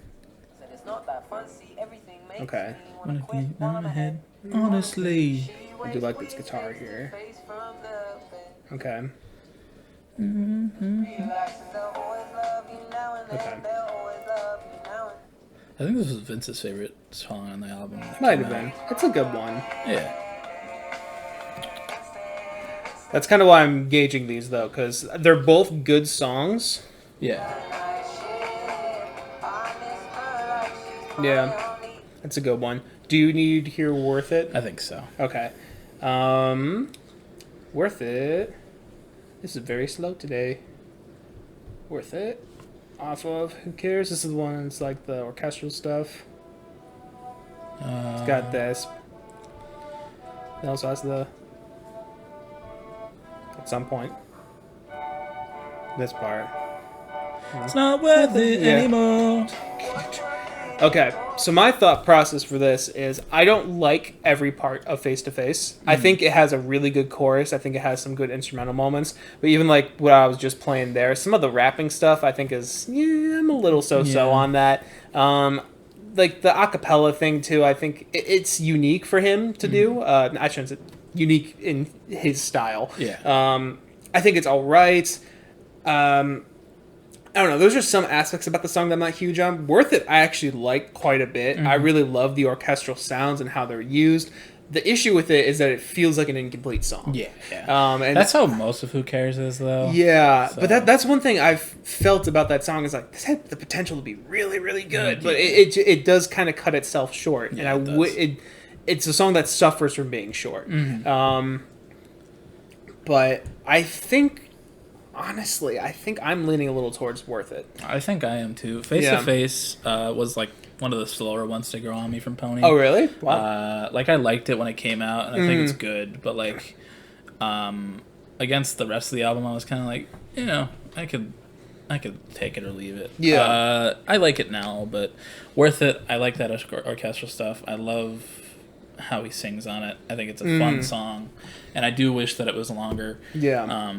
Okay. Wanna keep on my head, honestly. I do like this guitar here. Okay. Okay. I think this was Vince's favorite song on the album. Might have been. It's a good one. Yeah. That's kind of why I'm gauging these, though, because they're both good songs. Yeah. Yeah. That's a good one. Do you need to hear Worth It? I think so. Okay. Worth It. This is very slow today. Worth It. Off of Who Cares? This is the one that's like the orchestral stuff. It's got this. It also has the... At some point. This part. It's not worth it anymore. Okay, so my thought process for this is I don't like every part of Face to Face. I think it has a really good chorus. I think it has some good instrumental moments. But even like what I was just playing there, some of the rapping stuff I think is, I'm a little so-so on that. Like the acapella thing too, I think it's unique for him to do. I shouldn't say unique in his style. Yeah. I think it's all right. I don't know. Those are some aspects about the song that I'm not huge on. Worth It, I actually like quite a bit. I really love the orchestral sounds and how they're used. The issue with it is that it feels like an incomplete song. Yeah. And that's how most of Who Cares is, though. Yeah, so. But that's one thing I've felt about that song is like this had the potential to be really, really good, but it does kind of cut itself short, and it's a song that suffers from being short. But I think. Honestly, I think I'm leaning a little towards Worth It. I think I am too. Face to Face was like one of the slower ones to grow on me from Pony. Oh, really? Wow. Like I liked it when it came out, and I think it's good. But like, against the rest of the album, I was kind of like, I could take it or leave it. Yeah. I like it now, but Worth It. I like that orchestral stuff. I love how he sings on it. I think it's a fun song, and I do wish that it was longer. Yeah.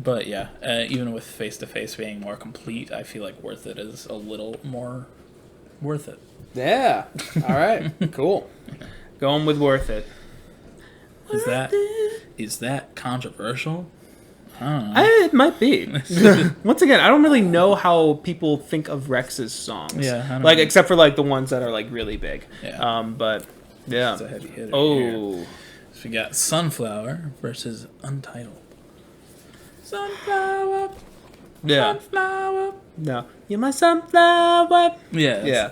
But yeah, even with Face to Face being more complete, I feel like Worth It is a little more worth it. Yeah. All right. Cool. Going with Worth It. Is that controversial? I don't know. It might be. Once again, I don't really know how people think of Rex's songs. Yeah, I don't like know. except for like the ones that are like really big. Yeah. But yeah. It's a heavy hitter. Oh. Here. So we got Sunflower versus Untitled. Sunflower. Yeah. Sunflower. No. You're my sunflower. Yeah.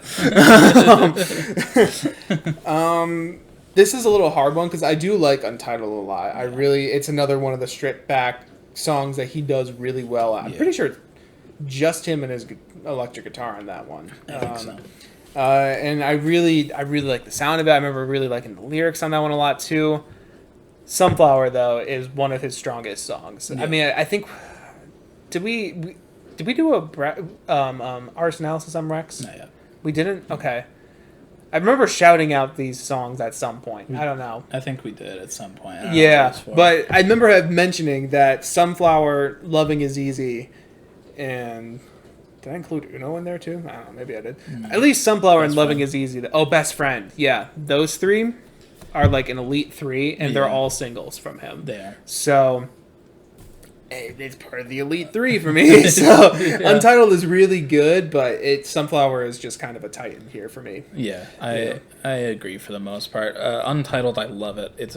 This is a little hard one because I do like Untitled a lot. It's another one of the stripped back songs that he does really well at. I'm pretty sure it's just him and his electric guitar on that one. I think so. And I really like the sound of it. I remember really liking the lyrics on that one a lot too. Sunflower though is one of his strongest songs. Yeah. I mean, I think did we do a artist analysis on Rex? Not yet. We didn't. Okay. I remember shouting out these songs at some point. I don't know. I think we did at some point. Yeah, but I remember mentioning that Sunflower, Loving is Easy, and did I include Uno in there too? I don't know. Maybe I did. At least Sunflower and Loving is Easy. Best Friend. Yeah, those three are like an elite three, and they're all singles from him. They are. So it's part of the elite three for me. So Untitled is really good, but Sunflower is just kind of a titan here for me. Yeah, I agree for the most part. Untitled, I love it. It's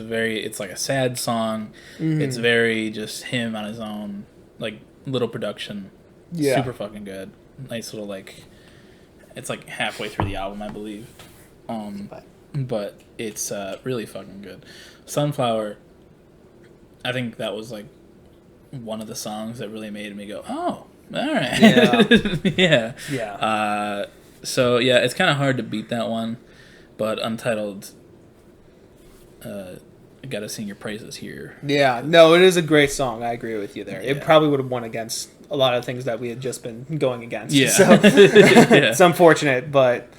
like a sad song. Mm-hmm. It's very just him on his own, like little production. Yeah, super fucking good. Nice little like, it's like halfway through the album, I believe. But it's really fucking good. Sunflower, I think that was like one of the songs that really made me go, oh, all right. Yeah. Yeah. So, yeah, it's kind of hard to beat that one, but Untitled, got to sing your praises here. Yeah. No, it is a great song. I agree with you there. Yeah. It probably would have won against a lot of things that we had just been going against. Yeah. So it's unfortunate, but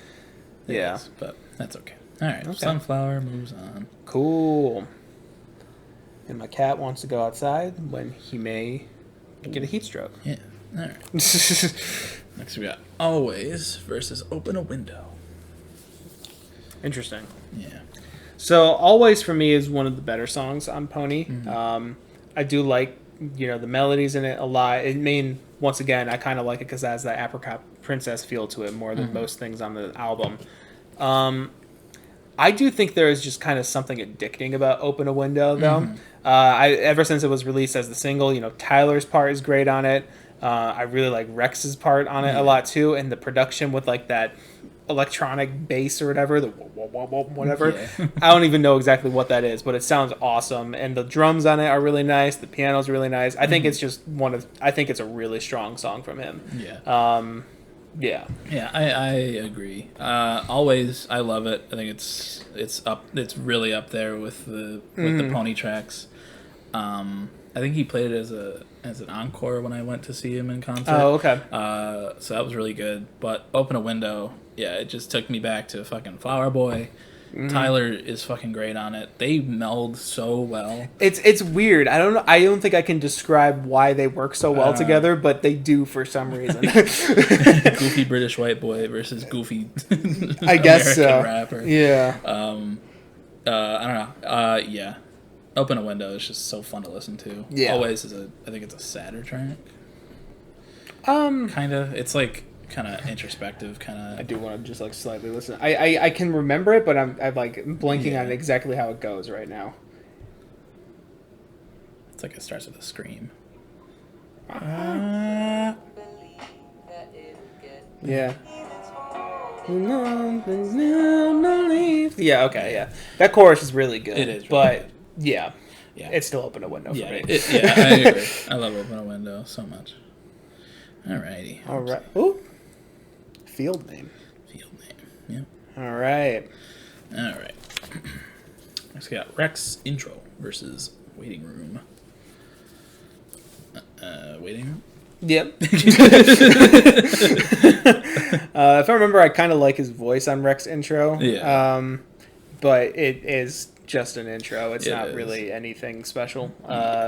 yeah. But that's okay. All right. Okay. Sunflower moves on. Cool. And my cat wants to go outside when he may get a heat stroke. Yeah. All right. Next we got Always versus Open a Window. Interesting. Yeah. So Always for me is one of the better songs on Pony. Mm-hmm. I do like, the melodies in it a lot. Once again, I kind of like it because it has that Apricot Princess feel to it more than most things on the album. I do think there is just kind of something addicting about Open a Window, though. Mm-hmm. Ever since it was released as the single, Tyler's part is great on it. I really like Rex's part on it a lot, too. And the production with, like, that electronic bass or whatever, the whatever. Yeah. I don't even know exactly what that is, but it sounds awesome. And the drums on it are really nice. The piano's really nice. I think it's just I think it's a really strong song from him. Yeah. Yeah. Yeah, I agree. Always, I love it. I think it's really up there with the Pony tracks. I think he played it as an encore when I went to see him in concert. Oh, okay. So that was really good. But Open a Window, yeah, it just took me back to fucking Flower Boy. Tyler is fucking great on it. They meld so well. It's weird. I don't know. I don't think I can describe why they work so well together, but they do for some reason. Goofy British white boy versus goofy I guess American rapper. Yeah. I don't know. Yeah. Open a Window is just so fun to listen to. Yeah. Always I think it's a sadder track. Kind of. It's like kind of introspective, kind of. I do want to just like slightly listen. I can remember it, but I'm like blanking on exactly how it goes right now. It's like it starts with a scream. Yeah. Yeah. Okay. Yeah. That chorus is really good. It is, really but good. Yeah, it's still Open a Window for me. I agree. I love Open a Window so much. Alrighty. All right. Ooh. Field name. Yeah. All right. Next we got Rex Intro versus Waiting Room. Waiting Room? Yep. If I remember, I kind of like his voice on Rex Intro. Yeah. But it is just an intro. It's not really anything special.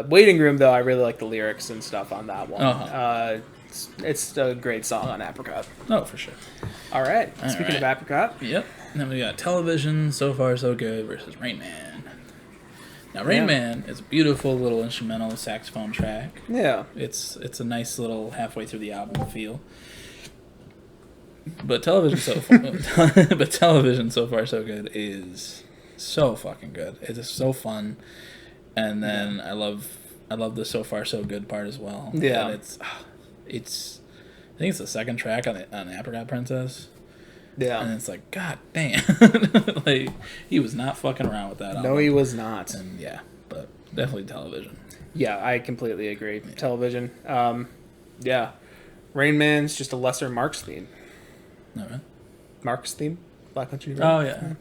Waiting Room, though, I really like the lyrics and stuff on that one. It's a great song on Apricot. Oh, for sure. All right. Speaking of Apricot. Yep. Then we got Television, So Far So Good versus Rain Man. Now, Rain Man is a beautiful little instrumental saxophone track. Yeah. It's a nice little halfway through the album feel. But Television So Far So Good is so fucking good. It is so fun. And then I love the So Far So Good part as well. Yeah. And it's I think it's the second track on the Apricot Princess. Yeah. And it's like, god damn. Like, he was not fucking around with that album. No, he was not. And yeah, but definitely Television. Yeah, I completely agree. Yeah. Television. Yeah. Rain Man's just a lesser Mark's theme. No, right? Mark's theme? Black Country Road? Oh, yeah.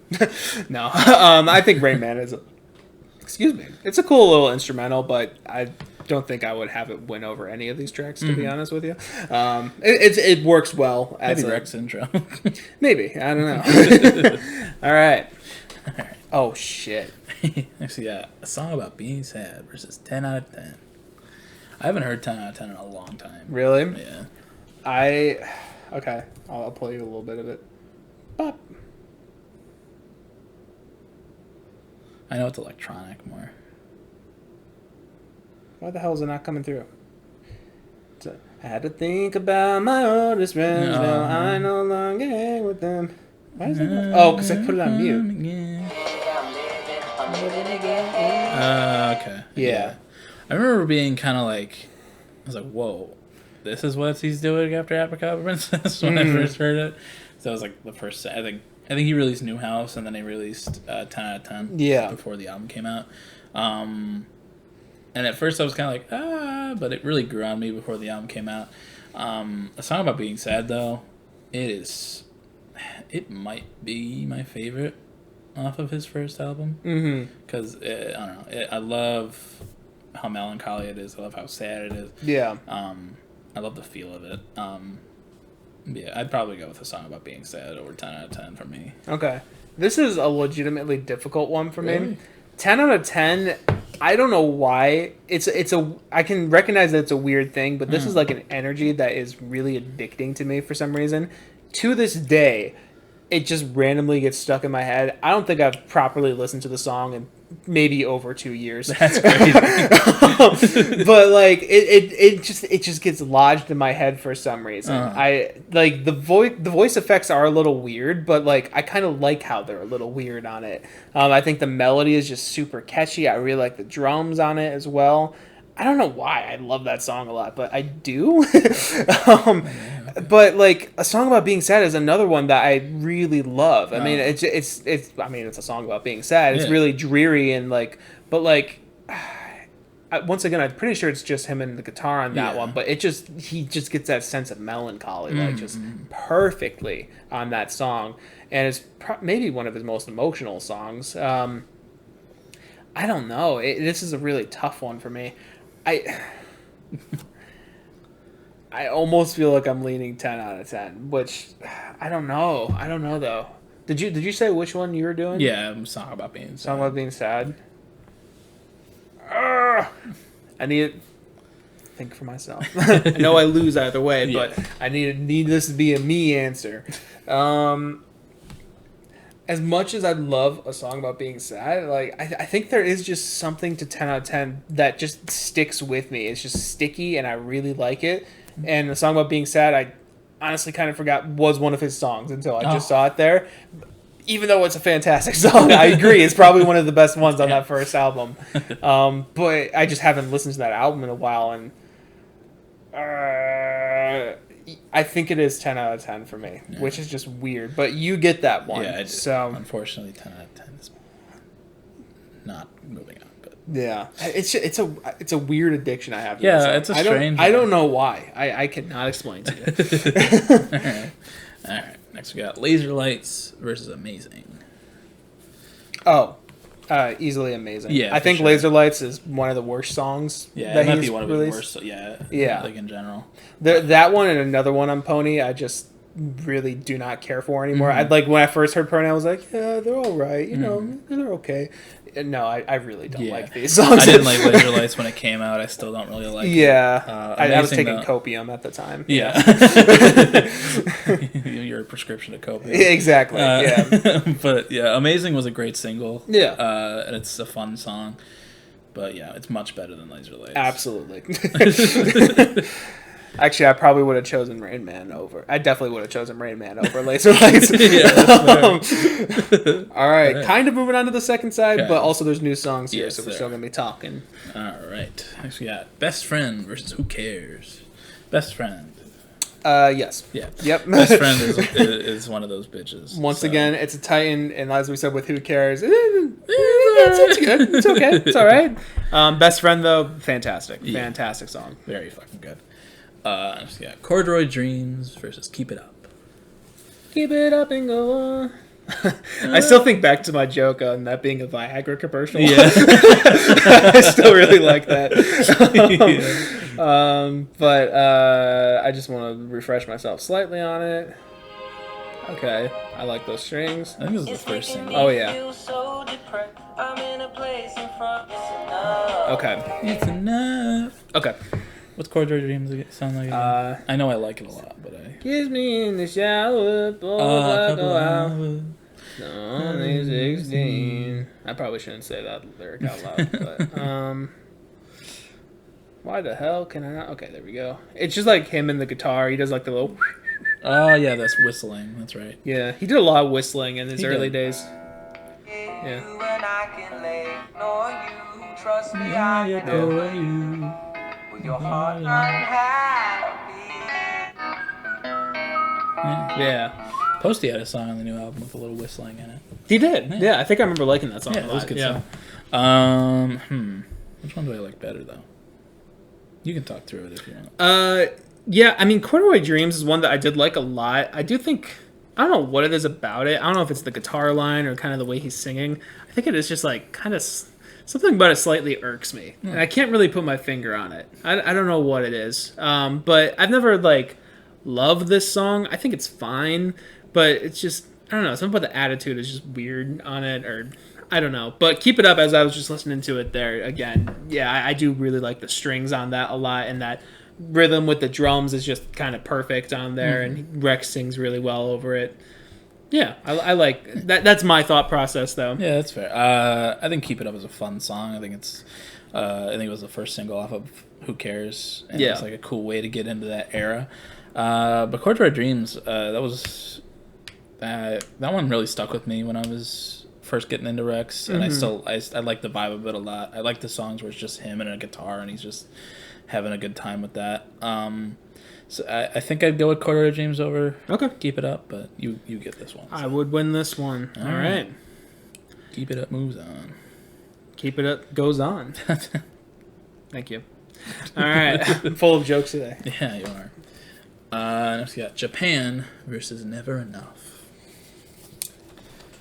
No. I think Rain Man is excuse me. It's a cool little instrumental, but I don't think I would have it win over any of these tracks, to be honest with you. It works well as maybe Rex intro. Maybe. I don't know. All right. Oh, shit. Next we got A Song About Being Sad versus 10 out of 10. I haven't heard 10 out of 10 in a long time. Really? Yeah. Okay. I'll play you a little bit of it. Bop. I know it's electronic more. Why the hell is it not coming through? I had to think about my oldest friends. Now I no longer hang with them. Why is it not? Oh, because I put it on mute. Okay. Yeah. I remember being kind of like, I was like, whoa, this is what he's doing after Apricot Princess when I first heard it. So that was like the first, I think he released New House and then he released 10 out of 10 before the album came out. And at first I was kind of like, but it really grew on me before the album came out. A Song About Being Sad, though, it might be my favorite off of his first album. Because, I don't know, I love how melancholy it is. I love how sad it is. Yeah. I love the feel of it. Yeah, I'd probably go with A Song About Being Sad over 10 out of 10 for me. Okay. This is a legitimately difficult one for me. Really? 10 out of 10, I don't know why. I can recognize that it's a weird thing, but this is like an energy that is really addicting to me for some reason. To this day, it just randomly gets stuck in my head. I don't think I've properly listened to the song in maybe over 2 years. That's crazy. But like it just gets lodged in my head for some reason. I like the voice effects are a little weird, but like I kind of like how they're a little weird on it. I think the melody is just super catchy. I really like the drums on it as well. I don't know why I love that song a lot, but I do. But like A Song About Being Sad is another one that I really love. I mean, it's a song about being sad. It's really dreary and like, but like, once again, I'm pretty sure it's just him and the guitar on that one. But he just gets that sense of melancholy like just perfectly on that song, and it's maybe one of his most emotional songs. I don't know. This is a really tough one for me. I almost feel like I'm leaning 10 out of 10, which I don't know. I don't know though. Did you say which one you were doing? Yeah, Song About Being Sad. Song About Being Sad. I need to think for myself. I know I lose either way, but I need this to be a me answer. As much as I love A Song About Being Sad, like I think there is just something to 10 out of 10 that just sticks with me. It's just sticky, and I really like it. And The Song About Being Sad, I honestly kind of forgot was one of his songs until I just saw it there. Even though it's a fantastic song, I agree. It's probably one of the best ones on that first album. But I just haven't listened to that album in a while, and I think it is 10 out of 10 for me, which is just weird. But you get that one. Yeah, I do. So unfortunately, 10 out of 10 is not moving on. But yeah, it's a weird addiction I have. To yeah, it's a strange. I don't know why. I cannot explain to you. All right. Next we got Laser Lights versus Amazing. Oh. Easily Amazing. Yeah, I think sure. Laser Lights is one of the worst songs. Yeah, that it might he's be one of released. his worst. Yeah, like in general. That one and another one on Pony, I just really do not care for anymore. I'd like when I first heard Pony, I was like, yeah, they're all right. You know, they're okay. No, I really don't like these songs. I didn't like Laser Lights when it came out. I still don't really like it. Yeah. I was taking though. copium at the time. Yeah. Your prescription of copium. Exactly. Yeah. But yeah, Amazing was a great single. Yeah. And it's a fun song. But yeah, it's much better than Laser Lights. Absolutely. Actually, I probably would have chosen Rain Man over. I definitely would have chosen Rain Man over Laser Lights. All right, kind of moving on to the second side, but also there's new songs here, so we're still gonna be talking. All right, next we got Best Friend versus Who Cares. Best Friend. Yes. Yeah. Yep. Best Friend is one of those bitches. Once again, it's a Titan, and as we said with Who Cares, it's good. It's okay. It's all right. Best Friend though, fantastic, fantastic song. Very fucking good. Yeah, Corduroy Dreams versus Keep It Up. Keep it up and go on. I still think back to my joke on that being a Viagra commercial. Yeah. I still really like that. But I just want to refresh myself slightly on it. Okay, I like those strings. I think this is the first single. Oh yeah. Okay. It's enough. Okay. What's Corduroy Dreams sound like again? I know I like it a lot, but Kiss me in the shower, go out. Only 16. I probably shouldn't say that lyric out loud, but why the hell can I not? Okay, there we go. It's just like him and the guitar. He does like the little. Oh yeah, that's whistling. That's right. Yeah, he did a lot of whistling in his early days. Yeah. Your heart unhappy. Yeah. Posty had a song on the new album with a little whistling in it. He did. Yeah, I think I remember liking that song. Yeah, a that was lot. a good Yeah. song. Which one do I like better though? You can talk through it if you want. Yeah, I mean, Corduroy Dreams is one that I did like a lot. I do think, I don't know what it is about it. I don't know if it's the guitar line or kind of the way he's singing. I think it is just like kind of something about it slightly irks me. And I can't really put my finger on it. I don't know what it is. But I've never like loved this song. I think it's fine, but it's just, I don't know, something about the attitude is just weird on it, or I don't know. But Keep It Up, as I was just listening to it there again, yeah, I do really like the strings on that a lot, and that rhythm with the drums is just kind of perfect on there, and Rex sings really well over it. Yeah, I like that. That's my thought process, though. Yeah, that's fair. I think "Keep It Up" is a fun song. I think it was the first single off of "Who Cares," and it's like a cool way to get into that era. But "Corduroy Dreams," that one really stuck with me when I was first getting into Rex, and I like the vibe of it a lot. I like the songs where it's just him and a guitar, and he's just having a good time with that. So I think I'd go with Corduroy Dreams over Keep It Up, but you get this one. So. I would win this one. All right. Keep It Up moves on. Keep It Up goes on. Thank you. All right. Full of jokes today. Yeah, you are. Next we got Japan versus Never Enough.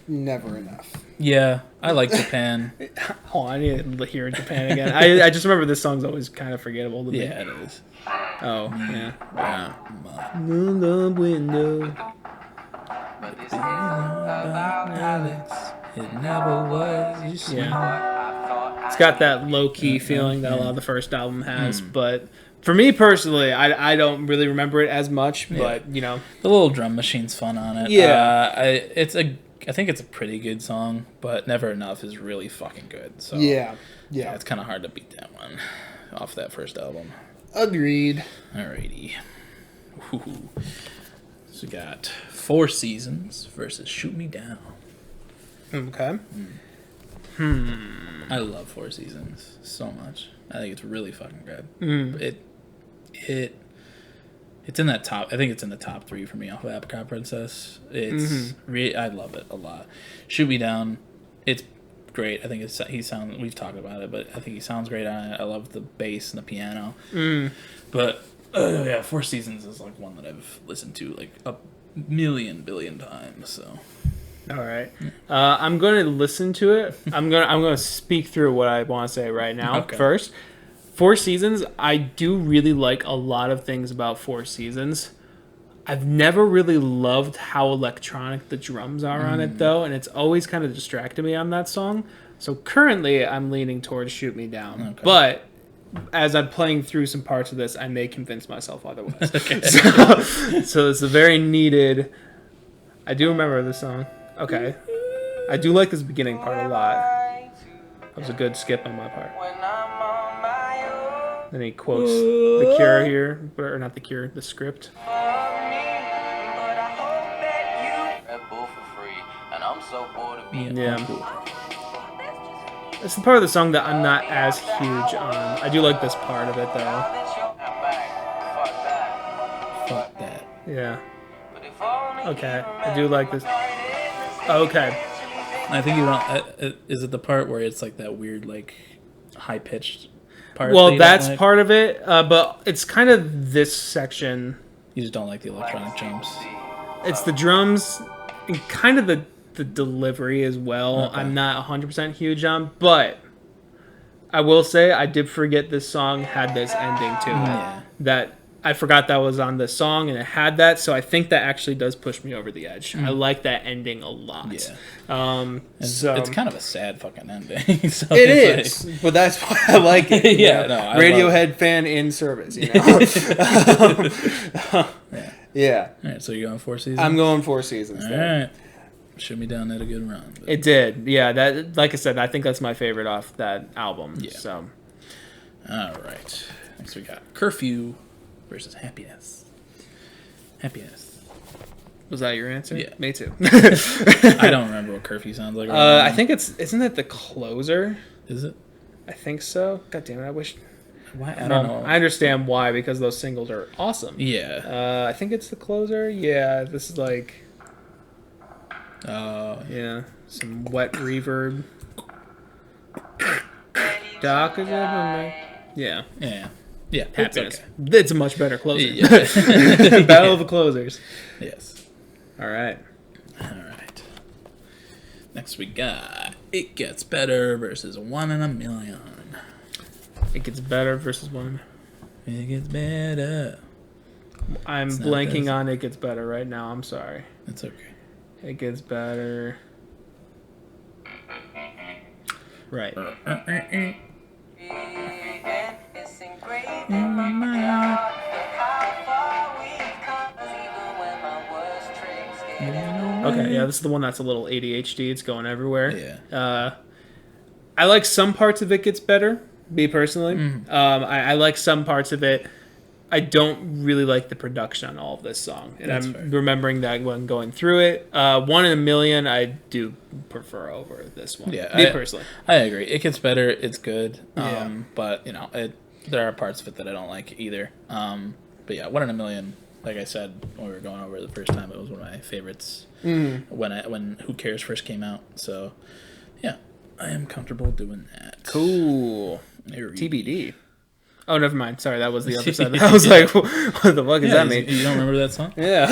Never Enough. Yeah, I like Japan. Hold on, I need to hear Japan again. I just remember this song's always kind of forgettable to me. Yeah, it is. Oh, yeah. No the window. But this is about Alex. It never was. You see. Yeah. It's got that low-key feeling that a lot of the first album has, but for me personally, I don't really remember it as much, but, you know. The little drum machine's fun on it. Yeah. I think it's a pretty good song, but Never Enough is really fucking good. So yeah, it's kind of hard to beat that one off that first album. Agreed. Alrighty. Ooh. So we got Four Seasons versus Shoot Me Down. Okay. I love Four Seasons so much. I think it's really fucking good. It's in that top. I think it's in the top 3 for me off of Apricot Princess. It's I love it a lot. Shoot Me Down. It's great. I think we've talked about it, but I think he sounds great on it. I love the bass and the piano. But yeah, Four Seasons is like one that I've listened to like a billion times. So. All right. I'm going to listen to it. I'm going to speak through what I want to say right now first. Four Seasons, I do really like a lot of things about Four Seasons. I've never really loved how electronic the drums are on it, though, and it's always kind of distracted me on that song. So currently, I'm leaning towards Shoot Me Down. Okay. But as I'm playing through some parts of this, I may convince myself otherwise. So it's a very needed... I do remember this song. Okay. I do like this beginning part a lot. was a good skip on my part. When I'm on my own. Then he quotes The Cure here, or not The Cure, the script. For me, but I hope that you Red Bull for free, and I'm so bored of being Yeah. It's the part of the song that I'm not as huge on. I do like this part of it though. Fuck that. Yeah. Okay, I do like this. Okay. I think you don't. Is it the part where it's like that weird, like, high pitched part? Well, that that's like? part of it, but it's kind of this section. You just don't like the electronic jumps. It's the drums and kind of the delivery as well. Okay. I'm not 100% huge on, but I will say I did forget this song had this ending to it. Yeah. That I forgot that was on the song and it had that, so I think that actually does push me over the edge. I like that ending a lot. Yeah. So it's kind of a sad fucking ending. So it it's is, but that's why I like it. Yeah, no, I Radiohead fan in service, you know. Yeah. All right, so you're going 4 seasons. I'm going 4 seasons. All There. right. Shoot me down at a good run. But... It did, yeah. That, like I said, I think that's my favorite off that album. Yeah. So, all right. Next we got Curfew versus Happiness. Happiness. was that your answer? Yeah. Me too. I don't remember what Curfew sounds like. Right now. I think isn't it the closer? Is it? I think so. God damn it! I wish. Why? I don't know. I understand why, because those singles are awesome. Yeah. I think it's the closer. Yeah, this is like. Yeah, some wet reverb. Doc is yeah. Yeah. Yeah. It's Happiness. okay. It's a much better closer. Yeah. Battle of the closers. Yes. All right. All right. Next we got It Gets Better versus 1 in a Million. It gets better versus one. It gets better. I'm It's not blanking this. on It Gets Better right now. I'm sorry. It's okay. It gets better. Right. It's engraved in my heart. How far we've come, 'cause even when my worst tricks get in the way. Okay, yeah, this is the one that's a little ADHD. It's going everywhere. Yeah. I like some parts of It Gets Better, me personally. I like some parts of it. I don't really like the production on all of this song. And That's I'm fair. remembering that when going through it. 1 in a Million, I do prefer over this one. Yeah, me personally. I agree. It gets better. It's good. Yeah. But, you know, there are parts of it that I don't like either. But yeah, 1 in a Million, like I said when we were going over it the first time, it was one of my favorites when Who Cares first came out. So, yeah, I am comfortable doing that. Cool. There we- TBD. Oh, never mind. Sorry, that was the other side. I was like, what the fuck does that mean? You don't remember that song? Yeah.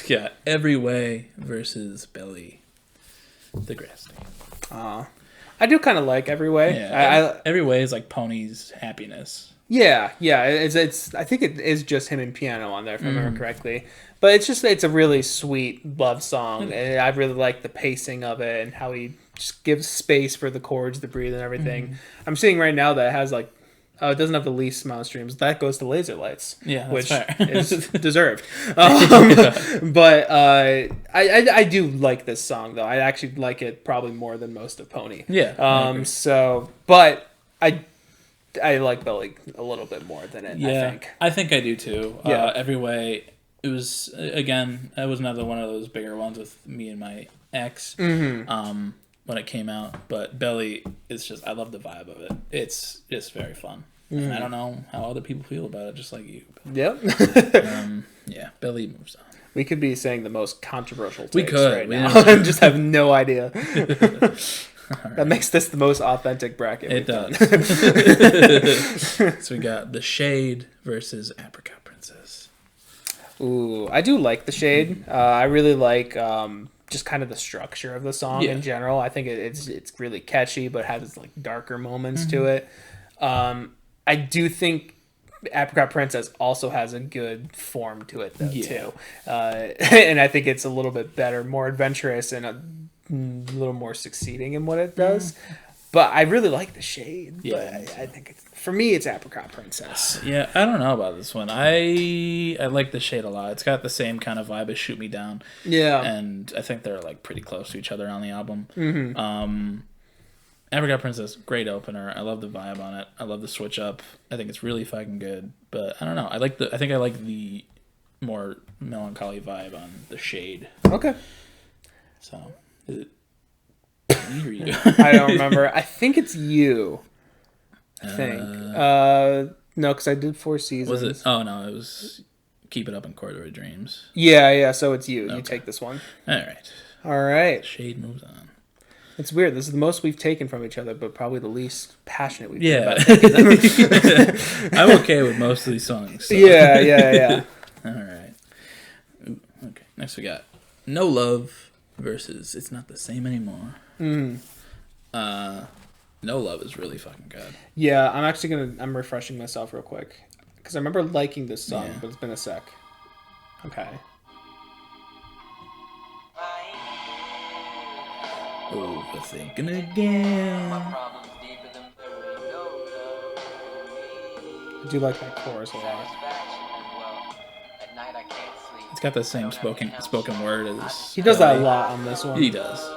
Yeah, Every Way versus Belly. The Grass Stain. I do kind of like Every Way. Yeah, Every Way is like Pony's Happiness. Yeah. It's. I think it is just him and piano on there, if I remember correctly. But it's a really sweet love song, and I really like the pacing of it and how he just gives space for the chords to breathe and everything. I'm seeing right now that it has like. Oh, it doesn't have the least amount of streams. That goes to Laser Lights, Yeah, that's which fair. is deserved. But I do like this song though. I actually like it probably more than most of Pony. Yeah. I agree. So, but I like Belly a little bit more than it. Yeah, I think. I do too. Yeah. Every Way. It was again. It was another one of those bigger ones with me and my ex. When it came out, but Belly is just. I love the vibe of it. It's just very fun. And I don't know how other people feel about it, just like you. Yep. Yeah, Belly moves on. We could be saying the most controversial takes We could. right We now. never- I just have no idea. That makes this the most authentic bracket. It we've does. done. So we got The Shade versus Apricot Princess. Ooh, I do like The Shade. I really like just kind of the structure of the song Yeah. in general. I think it's really catchy, but has like darker moments to it. I do think Apricot Princess also has a good form to it though too, and I think it's a little bit better, more adventurous, and a little more succeeding in what it does. But I really like The Shade. Yeah, But I think for me it's Apricot Princess. Yeah, I don't know about this one. I like The Shade a lot. It's got the same kind of vibe as Shoot Me Down. Yeah. And I think they're like pretty close to each other on the album. Apricot Princess, great opener. I love the vibe on it. I love the switch up. I think it's really fucking good. But I don't know. I think I like the more melancholy vibe on the Shade. Okay. So, is it me or you? I don't remember. I think it's you. I think. No, because I did Four Seasons. Was it? Oh no, it was Keep It Up in Corduroy Dreams. Yeah. So it's you. Okay. You take this one. All right. All right. Shade moves on. It's weird. This is the most we've taken from each other, but probably the least passionate we've Yeah. been about taking them. I'm okay with most of these songs. So. Yeah. All right. Ooh, okay. Next we got No Love versus It's Not the Same Anymore. Mm. No Love is really fucking good. Yeah, I'm refreshing myself real quick. Because I remember liking this song, but it's been a sec. Okay. Overthinking again. I do like that chorus a lot. It's got the same spoken word as... He does that a lot on this one. He does.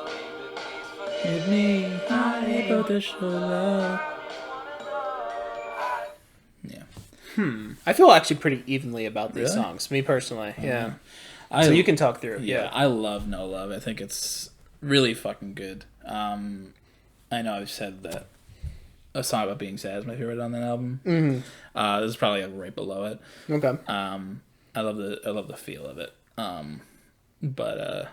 With me, I go to show love. Yeah. I feel actually pretty evenly about these Really? songs, me personally. Yeah. I, So you can talk through it. Yeah, I love No Love. I think it's really fucking good. I know I've said that A Song About Being Sad is my favorite on that album. Mm-hmm. This is probably right below it. Okay. I love the feel of it. But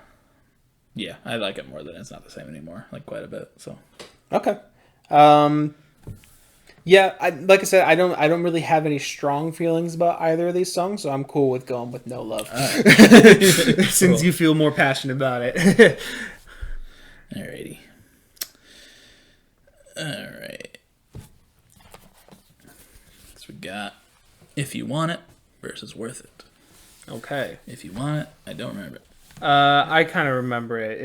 yeah, I like it more than It's Not the Same Anymore, like quite a bit. So Okay. Yeah, like I said, I don't really have any strong feelings about either of these songs, so I'm cool with going with No Love. Since Cool. you feel more passionate about it. Alrighty. Alright. So we got If You Want It versus Worth It. Okay. If You Want It, I don't remember it. I kind of remember it.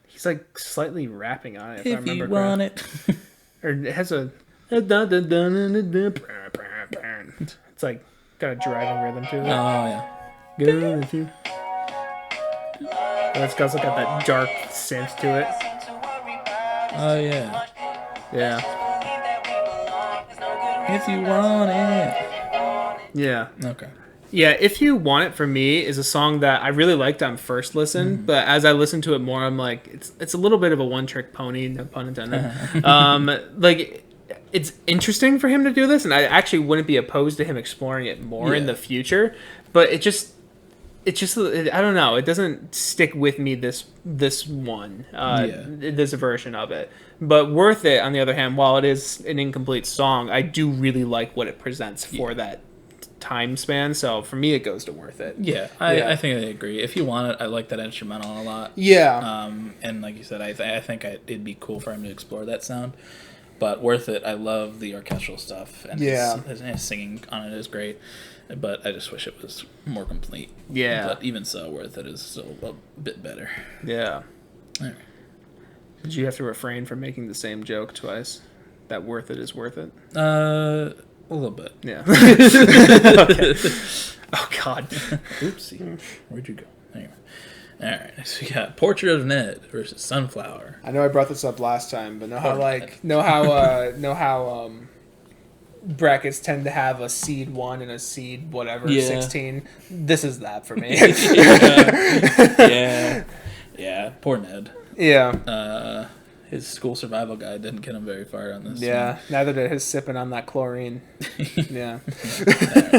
He's like slightly rapping on it. If I If remember You Want correctly. It. Or it has a. It's like got a driving rhythm to Oh, it. yeah. And it's also got that dark synth to it. Oh, yeah. Yeah. If You Want It. Yeah. Okay. Yeah, If You Want It for me is a song that I really liked on first listen, but as I listen to it more, I'm like, it's a little bit of a one-trick pony, no pun intended. Like, it's interesting for him to do this, and I actually wouldn't be opposed to him exploring it more in the future, but it just I don't know, it doesn't stick with me this one, this version of it. But Worth It, on the other hand, while it is an incomplete song, I do really like what it presents for that time span, so for me it goes to Worth It. I think I agree. If You Want It, I like that instrumental a lot. And like you said, I think it'd be cool for him to explore that sound. But Worth It, I love the orchestral stuff, and his singing on it is great. But I just wish it was more complete. But even so, Worth It is still a bit better. Yeah. All right. Did you have to refrain from making the same joke twice? That Worth It is worth it? A little bit. Yeah. Okay. Oh, God. Oopsie. Where'd you go? Anyway. All right. Next we got Portrait of Ned versus Sunflower. I know I brought this up last time, but know how brackets tend to have a seed 1 and a seed whatever 16. This is that for me. Yeah. Poor Ned. Yeah. His school survival guide didn't get him very far on this. Yeah. Neither did his sipping on that chlorine. Yeah.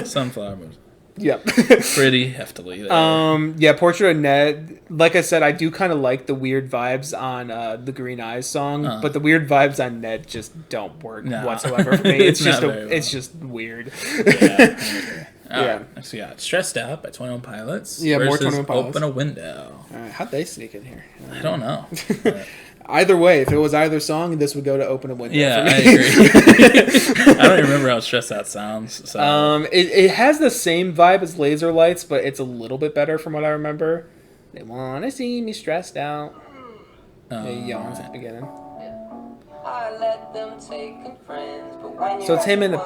Sunflower moves. Yep. Pretty heftily there. Yeah, Portrait of Ned. Like I said, I do kind of like the weird vibes on the Green Eyes song, but the weird vibes on Ned just don't work whatsoever for me. It's just it's just weird. Next we got Stressed Out by 21 Pilots. Yeah, more versus 21 Pilots. Open a Window. All right, how'd they sneak in here? I don't know. Either way, if it was either song, this would go to Open a Window. Yeah, for me. I agree. I don't even remember how Stressed Out sounds. So. It has the same vibe as Laser Lights, but it's a little bit better from what I remember. They want to see me stressed out. He yawns at the beginning. I let them take friends, but when So it's him in the...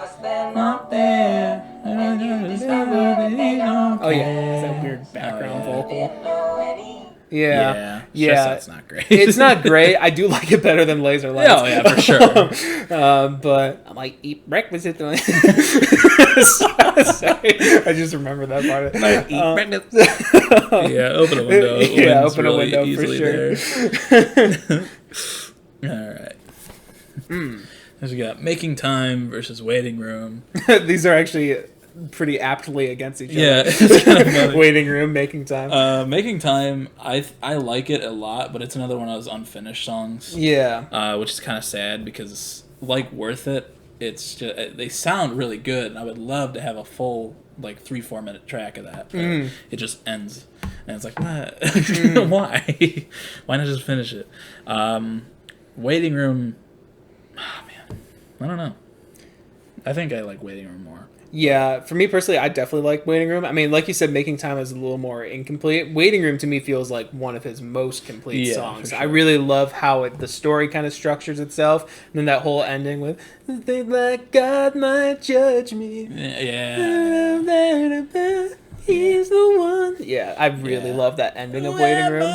Not there. Oh yeah, it's that weird background vocal. Yeah. That's not great. It's not great. I do like it better than Laser Lights. Oh yeah, for sure. But I might eat breakfast at the. Sorry, I just remember that part. Eat breakfast. Yeah, open a window. Yeah, open really a window for sure. All right. So we got making time versus waiting room. These are actually pretty aptly against each other. Yeah, it's kind of funny. Waiting room, making time. Making time, I like it a lot, but it's another one of those unfinished songs. Yeah. Which is kind of sad because, like Worth It, it's just they sound really good, and I would love to have a full 3-4 minute track of that. But it just ends, and it's like, what? Why? Why not just finish it? Waiting room. Oh man, I don't know. I think I like Waiting Room more. Yeah, for me personally, I definitely like Waiting Room. I mean, like you said, Making Time is a little more incomplete. Waiting Room to me feels like one of his most complete songs. Sure. I really love how the story kind of structures itself. And then that whole ending with, "They like God might judge me. Yeah. He's the one." Yeah, I really love that ending of Waiting Room.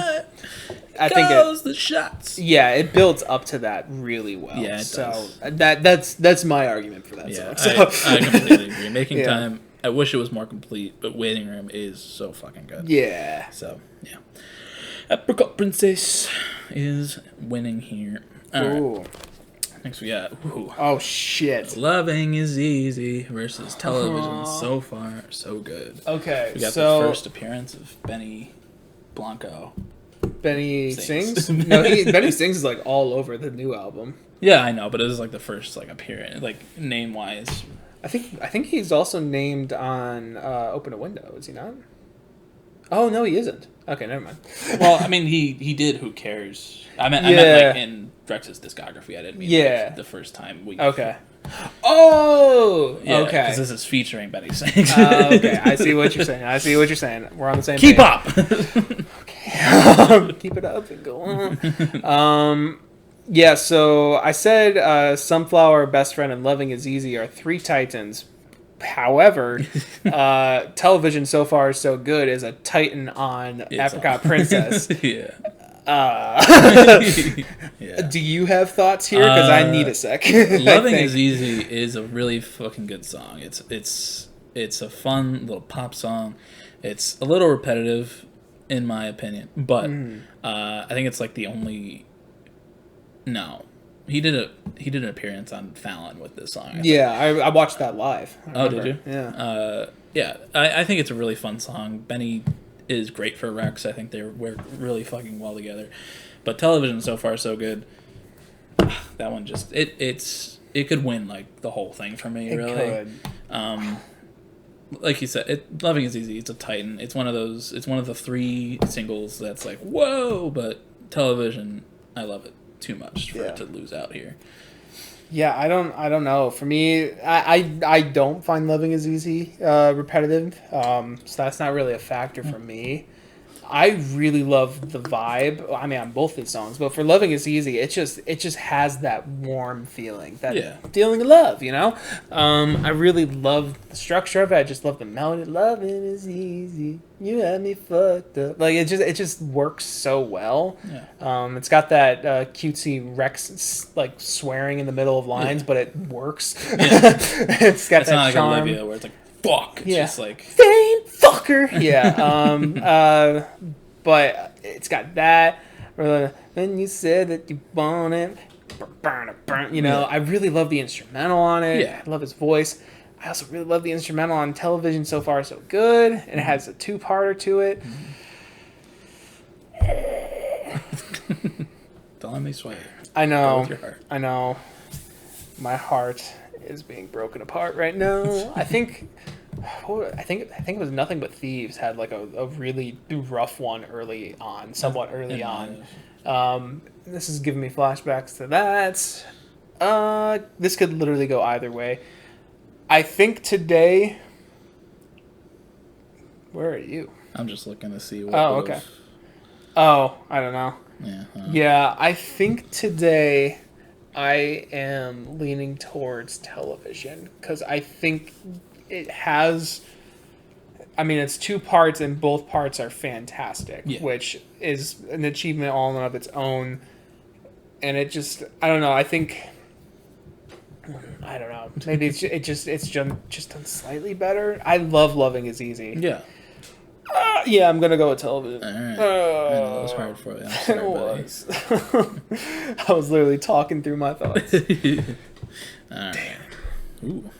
I think the shots. Yeah, it builds up to that really well. Yeah, it does. That's my argument for that song. So. I completely agree. Making Time, I wish it was more complete, but Waiting Room is so fucking good. Yeah. So, yeah. Apricot Princess is winning here. All right. Next we got... Ooh. Oh, shit. Loving is Easy versus Television. So far, so good. Okay, we got the first appearance of Benny Blanco. Benny sings? No, Benny Sings is all over the new album. Yeah, I know, but it was the first appearance, name wise. I think he's also named on Open a Window, is he not? Oh no, he isn't. Okay, never mind. Well, I mean, he did. Who cares? I meant in Drex's discography. I didn't mean the first time we. Okay. Oh. Yeah, okay. Because this is featuring Benny Sings. Okay, I see what you're saying. We're on the same. Keep page. up. Okay. Keep it up and go on. Yeah. So I said, Sunflower, Best Friend, and Loving Is Easy are 3 titans. However, Television So Far So Good is a titan on Apricot Princess. Yeah. Yeah. Do you have thoughts here? Because I need a sec. Loving Is Easy is a really fucking good song. It's a fun little pop song. It's a little repetitive, in my opinion, but I think it's the only. No, he did an appearance on Fallon with this song. I watched that live. Did you? Yeah. I think it's a really fun song. Benny is great for Rex. I think they work really fucking well together. But Television So Far So Good. That one just it could win the whole thing for me. Really. It could. Like you said, Loving Is Easy. It's a titan. It's one of those. It's one of the 3 singles that's whoa. But Television, I love it too much for it to lose out here. Yeah, I don't know. For me, I don't find Loving Is Easy repetitive. So that's not really a factor for me. I really love the vibe. I mean, on both these songs, but for Loving Is Easy, it just has that warm feeling, that feeling of love. I really love the structure of it. I just love the melody. Loving is easy. You had me fucked up. It just works so well. Yeah. It's got that cutesy Rex swearing in the middle of lines, but it works. Yeah. It's got that not charm. Olivia where it's fuck. It's just vain fucker. Yeah. But it's got that. When you said that you want it, I really love the instrumental on it. Yeah. I love his voice. I also really love the instrumental on Television So Far So Good, and it has a 2-parter to it. Don't let me sway. I know. Go with your heart. I know. My heart is being broken apart right now. I think it was Nothing But Thieves had a really rough one early on, somewhat early on. This is giving me flashbacks to that. This could literally go either way. I think today. Where are you? I'm just looking to see what. Oh, okay. Oh, I don't know. Yeah. Yeah, I think today I am leaning towards Television because I think it has. I mean, it's 2 parts, and both parts are fantastic, Yeah. which is an achievement all in and of its own. And it just, I don't know. I think, I don't know. Maybe it's just done slightly better. I love Loving Is Easy. Yeah. Yeah, I'm gonna go with Television. All right. I know that was hard for you. I'm sorry, It buddy. was. I was literally talking through my thoughts. All right. Ooh.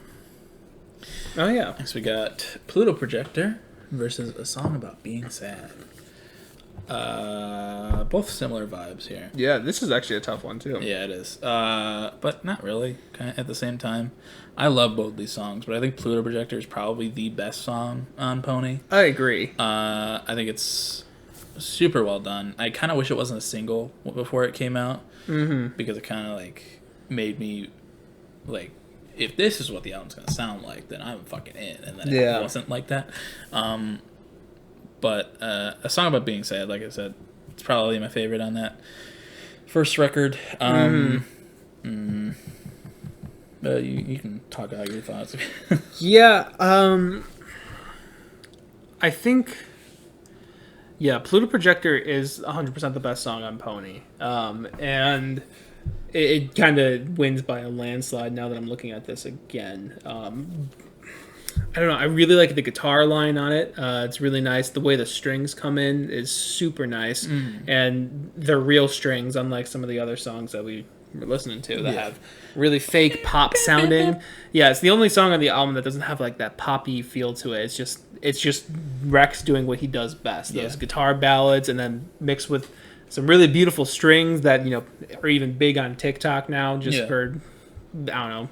Oh yeah. Next we got Pluto Projector versus A Song About Being Sad. Both similar vibes here. Yeah, this is actually a tough one too. Yeah, it is. But not really. Kind of at the same time, I love both these songs, but I think Pluto Projector is probably the best song on Pony. I agree. I think it's super well done. I kind of wish it wasn't a single before it came out, because it kind of like made me like, if this is what the album's gonna sound like, then I'm fucking in. And then it wasn't like that. But A Song About Being Sad, like I said, it's probably my favorite on that first record. You can talk out your thoughts. Yeah, I think, Pluto Projector is 100% the best song on Pony. And it kind of wins by a landslide now that I'm looking at this again. I don't know. I really like the guitar line on it. It's really nice. The way the strings come in is super nice. And they're real strings, unlike some of the other songs that we were listening to that have really fake pop sounding. Yeah, it's the only song on the album that doesn't have like that poppy feel to it. It's just Rex doing what he does best. Those guitar ballads, and then mixed with some really beautiful strings that, are even big on TikTok now, just for, I don't know,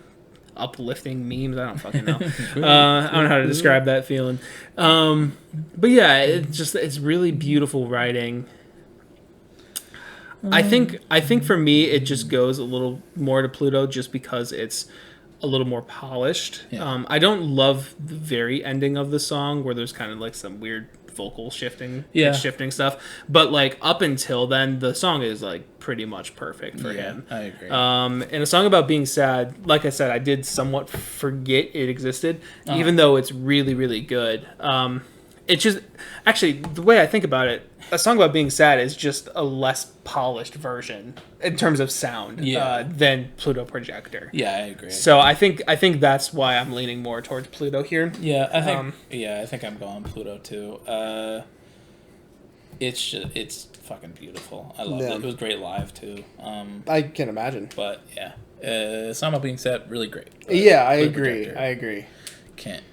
uplifting memes. I don't fucking know. I don't know how to describe that feeling. But yeah, it's really beautiful writing. I think for me it just goes a little more to Pluto just because it's a little more polished. I don't love the very ending of the song where there's kind of like some weird vocal shifting stuff, but like up until then the song is like pretty much perfect for him. I agree. And A Song About Being Sad, like I said, I did somewhat forget it existed, even though it's really, really good. It's just, actually, the way I think about it, A Song About Being Sad is just a less polished version in terms of sound than Pluto Projector. Yeah, I agree. So I think that's why I'm leaning more towards Pluto here. Yeah, I think I'm going Pluto too. It's fucking beautiful. I love it. It was great live too. I can imagine. But yeah, Song About Being Sad, really great. I agree. Can't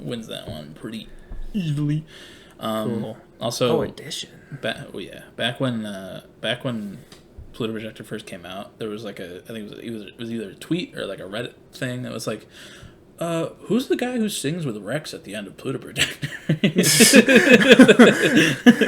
wins that one pretty easily. Cool. Also, Edition. Back when Pluto Projector first came out, there was like I think it was either a tweet or like a Reddit thing that was like, who's the guy who sings with Rex at the end of Pluto Projector?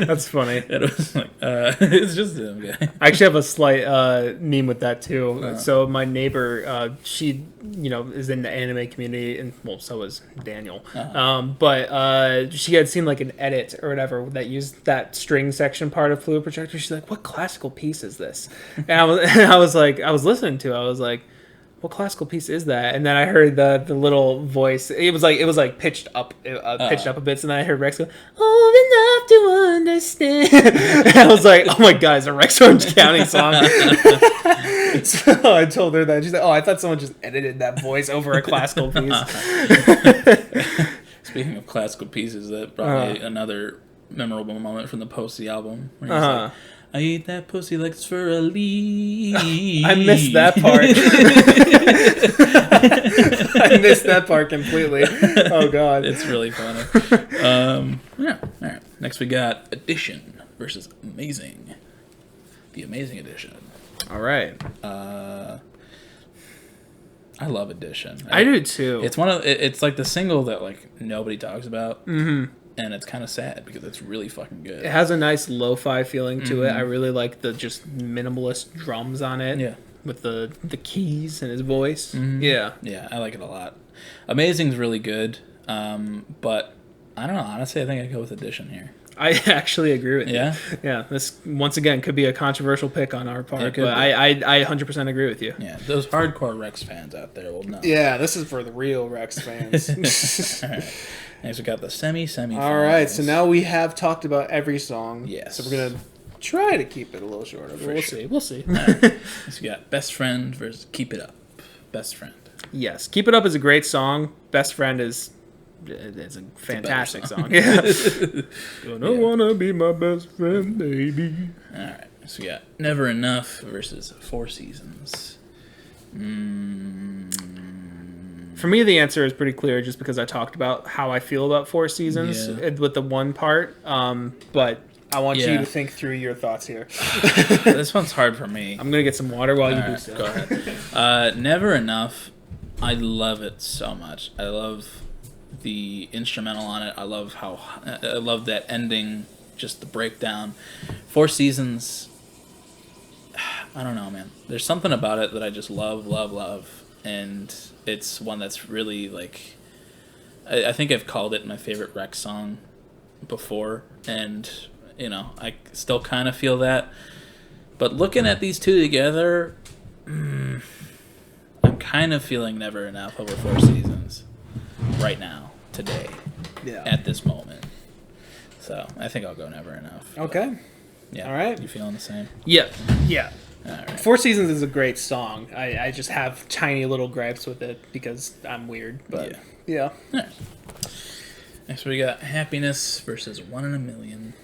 That's funny. And it was like, it's just him guy. I actually have a slight meme with that too. So my neighbor, she is in the anime community, and well, so is Daniel. But she had seen like an edit or whatever that used that string section part of Pluto Projector. She's like, "What classical piece is this?" And I was listening to it. I was like, what classical piece is that? And then I heard the little voice. It was like pitched up a bit. So then I heard Rex go, "Old enough to understand." And I was like, "Oh my god, it's a Rex Orange County song." So I told her that. She's like, "Oh, I thought someone just edited that voice over a classical piece." Speaking of classical pieces, that brought me another memorable moment from the Posty album. Where he's like, I eat that pussy like it's for a leaf. I missed that part. I missed that part completely. Oh god, it's really funny. All right. Next we got Edition versus Amazing. The Amazing Edition. All right. I love Edition. I do too. It's like the single that like nobody talks about. Mm-hmm. And it's kind of sad because it's really fucking good. It has a nice lo-fi feeling to it. I really like the just minimalist drums on it. Yeah. With the keys and his voice. Mm-hmm. Yeah. Yeah, I like it a lot. Amazing's really good. But I don't know. Honestly, I think I'd go with Edition here. I actually agree with you. Yeah? Yeah, this, once again, could be a controversial pick on our part, It could but be. I 100% agree with you. Yeah, those hardcore Rex fans out there will know. Yeah, this is for the real Rex fans. All right. Next, we got the semi. All right, so now we have talked about every song. Yes. So we're going to try to keep it a little shorter, but we'll sure. see. We'll see. All right. Next, we got Best Friend versus Keep It Up. Best Friend. Yes, Keep It Up is a great song. Best Friend is a fantastic song. song. Yeah. Don't wanna be my best friend, baby. All right. So we got Never Enough versus Four Seasons. For me, the answer is pretty clear, just because I talked about how I feel about Four Seasons with the one part. But I want you to think through your thoughts here. This one's hard for me. I'm gonna get some water while you do so. Go ahead. Never Enough. I love it so much. I love the instrumental on it. I love that ending, just the breakdown. Four Seasons. I don't know, man. There's something about it that I just love, and it's one that's really like. I think I've called it my favorite Rex song before, and I still kind of feel that. But looking at these two together, I'm kind of feeling Never Enough over Four Seasons right now, today, at this moment. So I think I'll go Never Enough. Okay. Yeah. All right. You feeling the same? Yeah. Yeah. All right. Four Seasons is a great song. I just have tiny little gripes with it because I'm weird. But yeah. All right. Next we got Happiness versus One in a Million.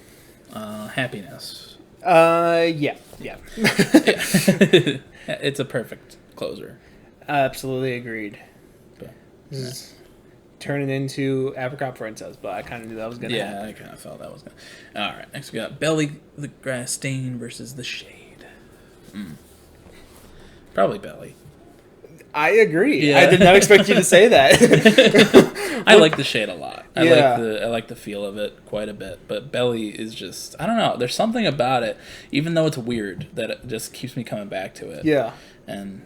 Happiness. Yeah. It's a perfect closer. Absolutely agreed. But, This is turning into Apricot Princess, but I kind of knew that was going to happen. I kind of felt that was going to. All right. Next we got Belly the Grass Stain versus The Shade. Probably Belly. I agree. Yeah. I did not expect you to say that. I like The Shade a lot. I Yeah. like the feel of it quite a bit. But Belly is just, I don't know. There's something about it, even though it's weird, that it just keeps me coming back to it. Yeah. And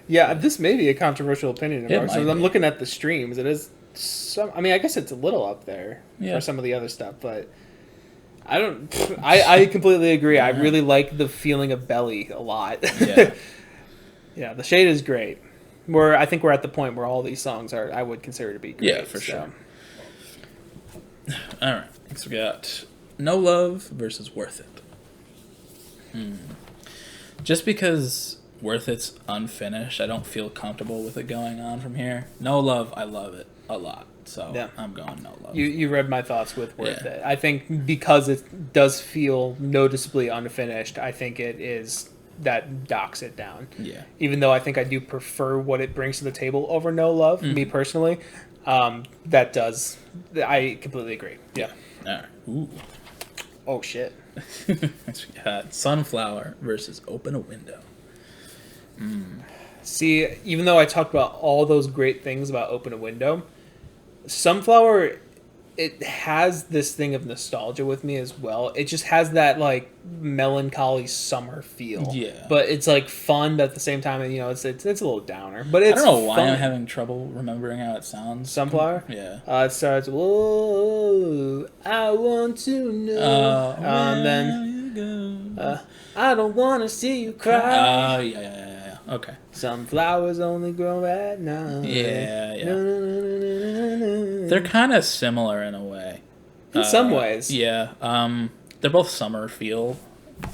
Yeah, this may be a controversial opinion of It ours. might So I'm be. looking at the streams. It is some. I mean, I guess it's a little up there Yeah. for some of the other stuff, but I don't. I completely agree. I really like the feeling of Belly a lot. Yeah. Yeah, The Shade is great. I think we're at the point where all these songs are. I would consider to be great. Yeah, for sure. All right. Next we got No Love versus Worth It. Just because Worth It's unfinished, I don't feel comfortable with it going on from here. No Love, I love it a lot. So I'm going No Love. You read my thoughts with Worth Yeah. It. I think because it does feel noticeably unfinished, I think it is that docks it down. Yeah. Even though I think I do prefer what it brings to the table over No Love, me personally, that does. I completely agree. Yeah. All right. Ooh. Oh shit. Next we got Sunflower versus Open a Window. See, even though I talked about all those great things about Open a Window, Sunflower, it has this thing of nostalgia with me as well. It just has that like melancholy summer feel. Yeah. But it's like fun but at the same time, and it's a little downer. But it's I don't know why fun. I'm having trouble remembering how it sounds. Sunflower? Yeah. It starts, whoa, I want to know. Then, I don't want to see you cry. Yeah. Okay. Some flowers only grow at night. Yeah. They're They're kind of similar in a way. in some ways. Yeah. They're both summer feel,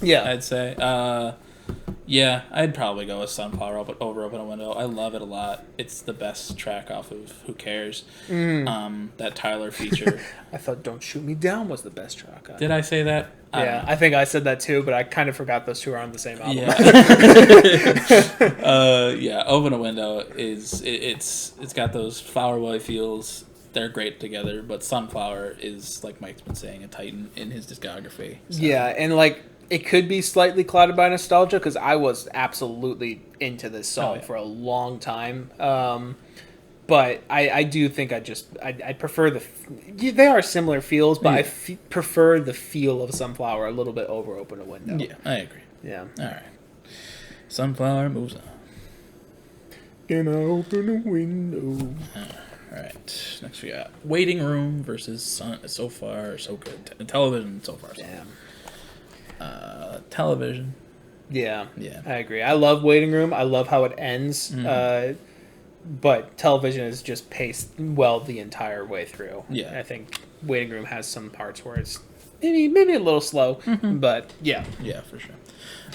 Yeah. I'd say. Yeah, I'd probably go with Sunflower over Open a Window. I love it a lot. It's the best track off of Who Cares? That Tyler feature. I thought Don't Shoot Me Down was the best track. Did I say that? Yeah, I think I said that too, but I kind of forgot those two are on the same album. Yeah. Open a Window is it's got those Flower Boy feels. They're great together, but Sunflower is, like Mike's been saying, a titan in his discography. So. Yeah, and like it could be slightly clouded by nostalgia because I was absolutely into this song for a long time. But I do think I prefer they are similar feels, but I prefer the feel of Sunflower a little bit over Open a Window. Yeah, I agree. Yeah. All right. Sunflower moves on. Can I open a window? right. Next we got Waiting Room versus So Far So Good. Television, So Far So Good. Television. Yeah. Yeah. I agree. I love Waiting Room. I love how it ends. But Television is just paced well the entire way through. Yeah. I think Waiting Room has some parts where it's maybe a little slow, but yeah. Yeah, for sure.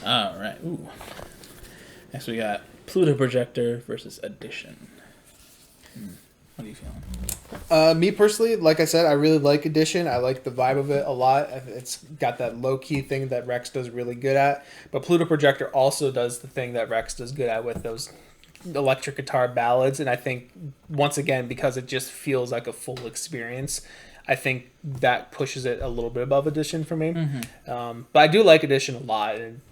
All right. Ooh. Next we got Pluto Projector versus Edition. What are you feeling? Me personally, like I said, I really like Edition. I like the vibe of it a lot. It's got that low-key thing that Rex does really good at. But Pluto Projector also does the thing that Rex does good at with those electric guitar ballads. And I think, once again, because it just feels like a full experience, I think that pushes it a little bit above Edition for me. But I do like Edition a lot. And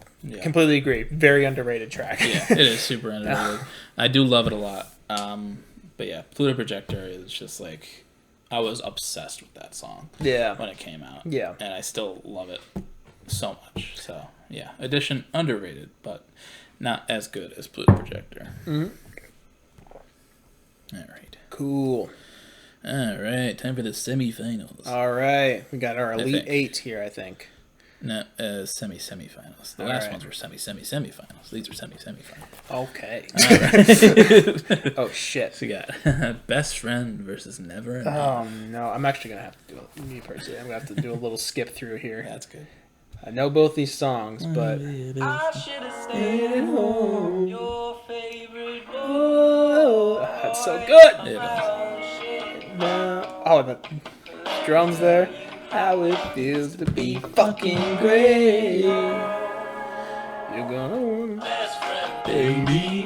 completely agree. Very underrated track. Yeah, it is super underrated. I do love it a lot. But yeah, Pluto Projector is just like, I was obsessed with that song when it came out. Yeah. And I still love it so much. So yeah, Edition underrated, but not as good as Pluto Projector. All right. Cool. All right, time for the semifinals. All right. We got our Elite 8 here, I think. No, semifinals. The last ones were semifinals. These are semifinals. Okay. Right. Oh, shit. So we got Best Friend versus Never Enough. Oh, no. I'm actually going to have to do it. Me personally, I'm going to have to do a little skip through here. That's good. I know both these songs, but... I should have stayed at home. Your favorite boy. Oh, that's so good. It is. Oh, the drums there. How it feels to be fucking great. You're gonna want Baby.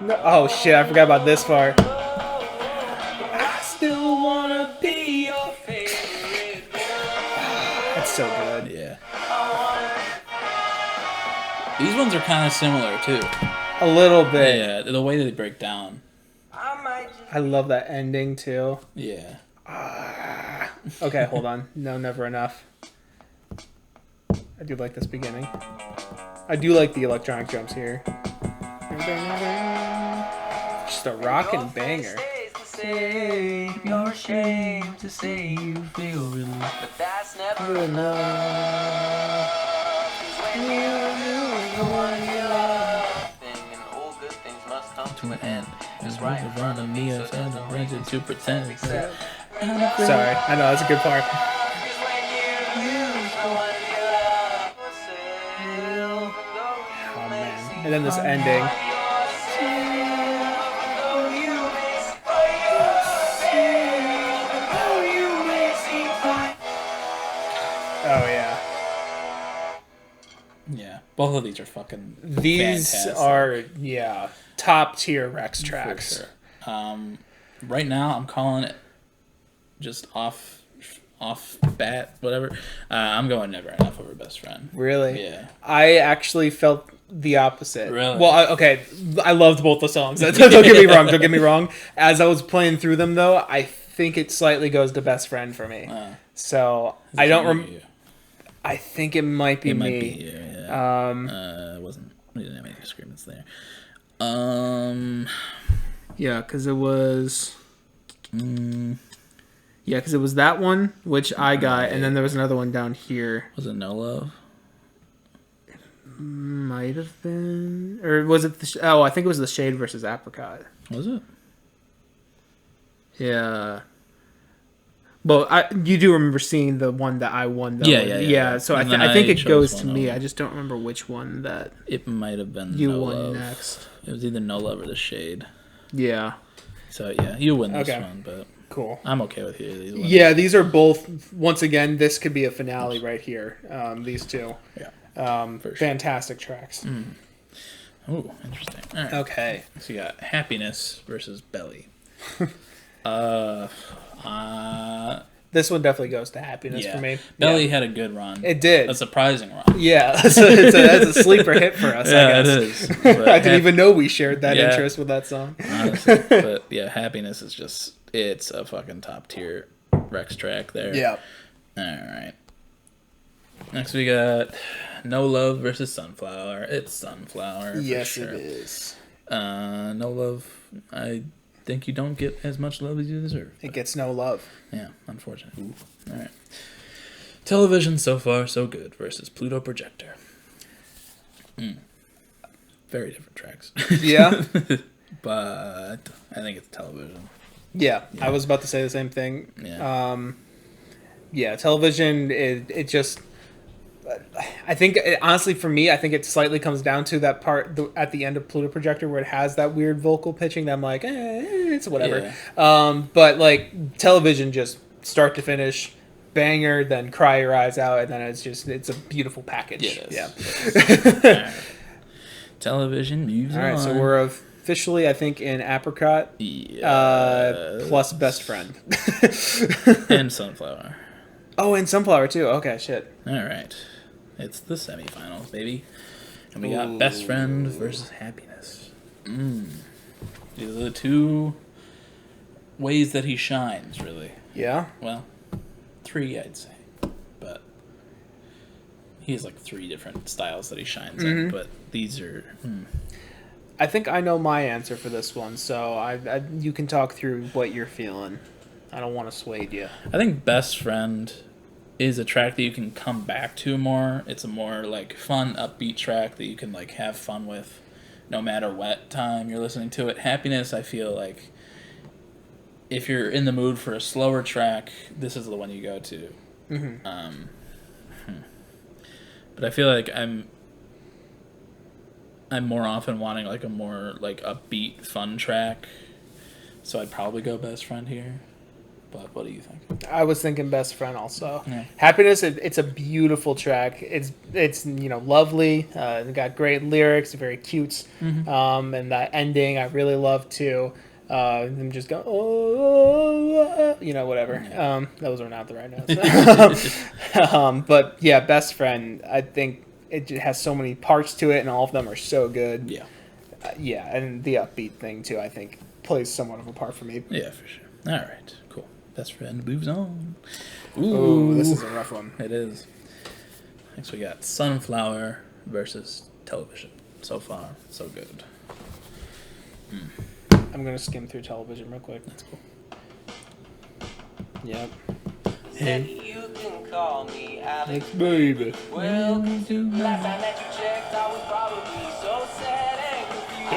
no. Oh shit, I forgot about this part. I still wanna be your favorite. That's so good. Yeah. These ones are kind of similar too. A little bit. Yeah, the way they break down. I love that ending too. Yeah. Okay, hold on. No, Never Enough. I do like this beginning. I do like the electronic drums here. Just a rockin' banger. You're ashamed to say you feel relief, but that's never enough. 'Cause when you the one you love, and all good things must come To an end. It's right in front of me, a friend of reason to pretend. Sorry, I know that's a good part. Oh man, and then this ending. Oh yeah. Yeah, both of these are fucking These fantastic. are top tier Rex tracks. For sure. Right now I'm calling it just off bat, whatever. I'm going Never Enough over Best Friend. Really? Yeah. I actually felt the opposite. Really? Well, I loved both the songs. Don't get me wrong. As I was playing through them, though, I think it slightly goes to Best Friend for me. So I don't remember. I think it might be It me. might be you, yeah. It wasn't. We didn't have any disagreements there. Yeah, because it was. Yeah, because it was that one which I got, and then there was another one down here. Was it No Love? Might have been, or was it? I think it was the Shade versus Apricot. Was it? Yeah. Well, you do remember seeing the one that I won, though. Yeah. So I And then think it chose goes one to me. over. I just don't remember which one that It might have been you No won Love. next. It was either No Love or The Shade. Yeah. So yeah, you win this Okay. one, but Cool. I'm okay with either of these ones. Yeah, these are both. Once again, this could be a finale right here. These two. Yeah. For sure. Fantastic tracks. Oh, interesting. All right. Okay. So you got Happiness versus Belly. This one definitely goes to Happiness Yeah. for me. Belly Yeah. had a good run. It did. A surprising run. Yeah, that's a sleeper hit for us. Yeah, I it guess. is. I didn't even know we shared that Yeah. interest with that song. Honestly, but yeah, Happiness is just, it's a fucking top tier Rex track there. Yeah. All right. Next we got No Love versus Sunflower. It's Sunflower. Yes, for sure. it is. No Love. I think you don't get as much love as you deserve. It gets no love. Yeah, unfortunate. All right. Television so far so good versus Pluto Projector. Very different tracks. Yeah. But I think it's television. Yeah, I was about to say the same thing. Yeah. Television, it just... I think, honestly, for me, I think it slightly comes down to that part at the end of Pluto Projector where it has that weird vocal pitching that I'm like, it's whatever. Yeah. But, like, television, just start to finish, banger, then cry your eyes out, and then it's a beautiful package. Yeah. Yeah. Television, music. All right, so we're officially, I think, in Apricot, plus Best Friend. And Sunflower. Oh, and Sunflower, too. Okay, shit. All right. It's the semifinals, baby. And we got Best Friend versus Happiness. These are the two ways that he shines, really. Yeah? Well, 3, I'd say. But he has like 3 different styles that he shines in. But these are... I think I know my answer for this one, so you can talk through what you're feeling. I don't want to sway you. I think Best Friend is a track that you can come back to more. It's a more like fun, upbeat track that you can like have fun with no matter what time you're listening to it. Happiness, I feel like if you're in the mood for a slower track, this is the one you go to. But I feel like I'm more often wanting like a more like upbeat, fun track. So I'd probably go Best Friend here. But what do you think? I was thinking Best Friend also. Yeah. Happiness, it's a beautiful track. It's lovely. It got great lyrics, very cute. And that ending I really love too. Them just go, whatever. Yeah. Those are not the right notes. But yeah, Best Friend, I think it has so many parts to it, and all of them are so good. Yeah. And the upbeat thing too, I think, plays somewhat of a part for me. Yeah, for sure. All right, cool. Best Friend moves on. Ooh, this is a rough one. It is. Next we got Sunflower versus Television. So far, so good. I'm going to skim through Television real quick. That's cool. Yep. Hey, you can call me Alex. Baby. Welcome to last time that you checked, I was probably so sad and confused.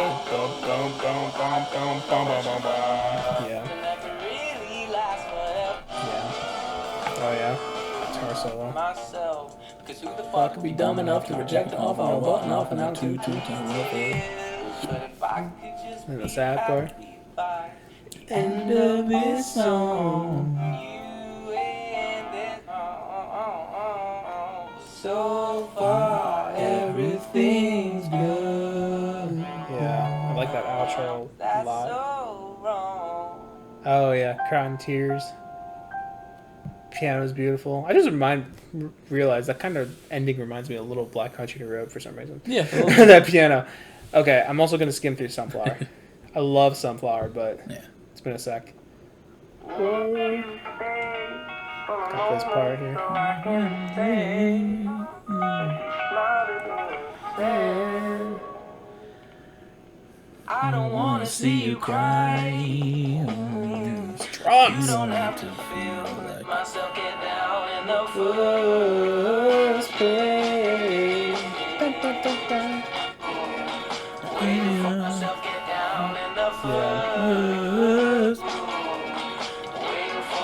Yeah. Never really last forever. Yeah. Oh, yeah. Guitar solo. Myself, cause who the I fuck could be dumb enough to reject off on a button off and out to can with it. But if I could just And the be sad part. happy by End of this song. you and this so far everything's good. Yeah. I like that outro a That's lot. so wrong. Oh, yeah. Crying Tears. Piano's beautiful. I just realized that kind of ending reminds me a little Black Country Road for some reason. Yeah. That piano. Okay, I'm also going to skim through Sunflower. I love Sunflower, but Yeah. it's been a sec. Got this part here. I don't wanna see you cry. Drums! Don't have to feel like myself get down in the first place. Myself get down in the first. Waiting for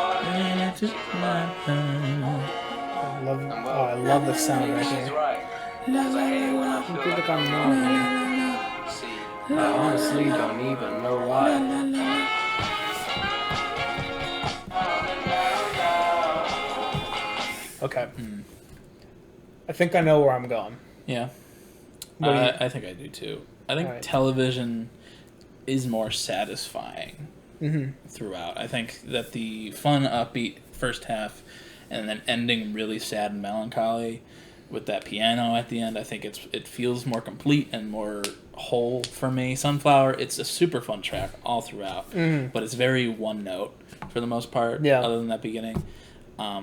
I love the sound right here. You feel like I'm wrong. I honestly don't even know why. Okay. I think I know where I'm going. Yeah. What do you- I think I do too. I think Alright. Television is more satisfying throughout. I think that the fun, upbeat first half and then ending really sad and melancholy with that piano at the end, I think it feels more complete and more whole for me. Sunflower, it's a super fun track all throughout, but it's very one note for the most part, Yeah. other than that beginning. I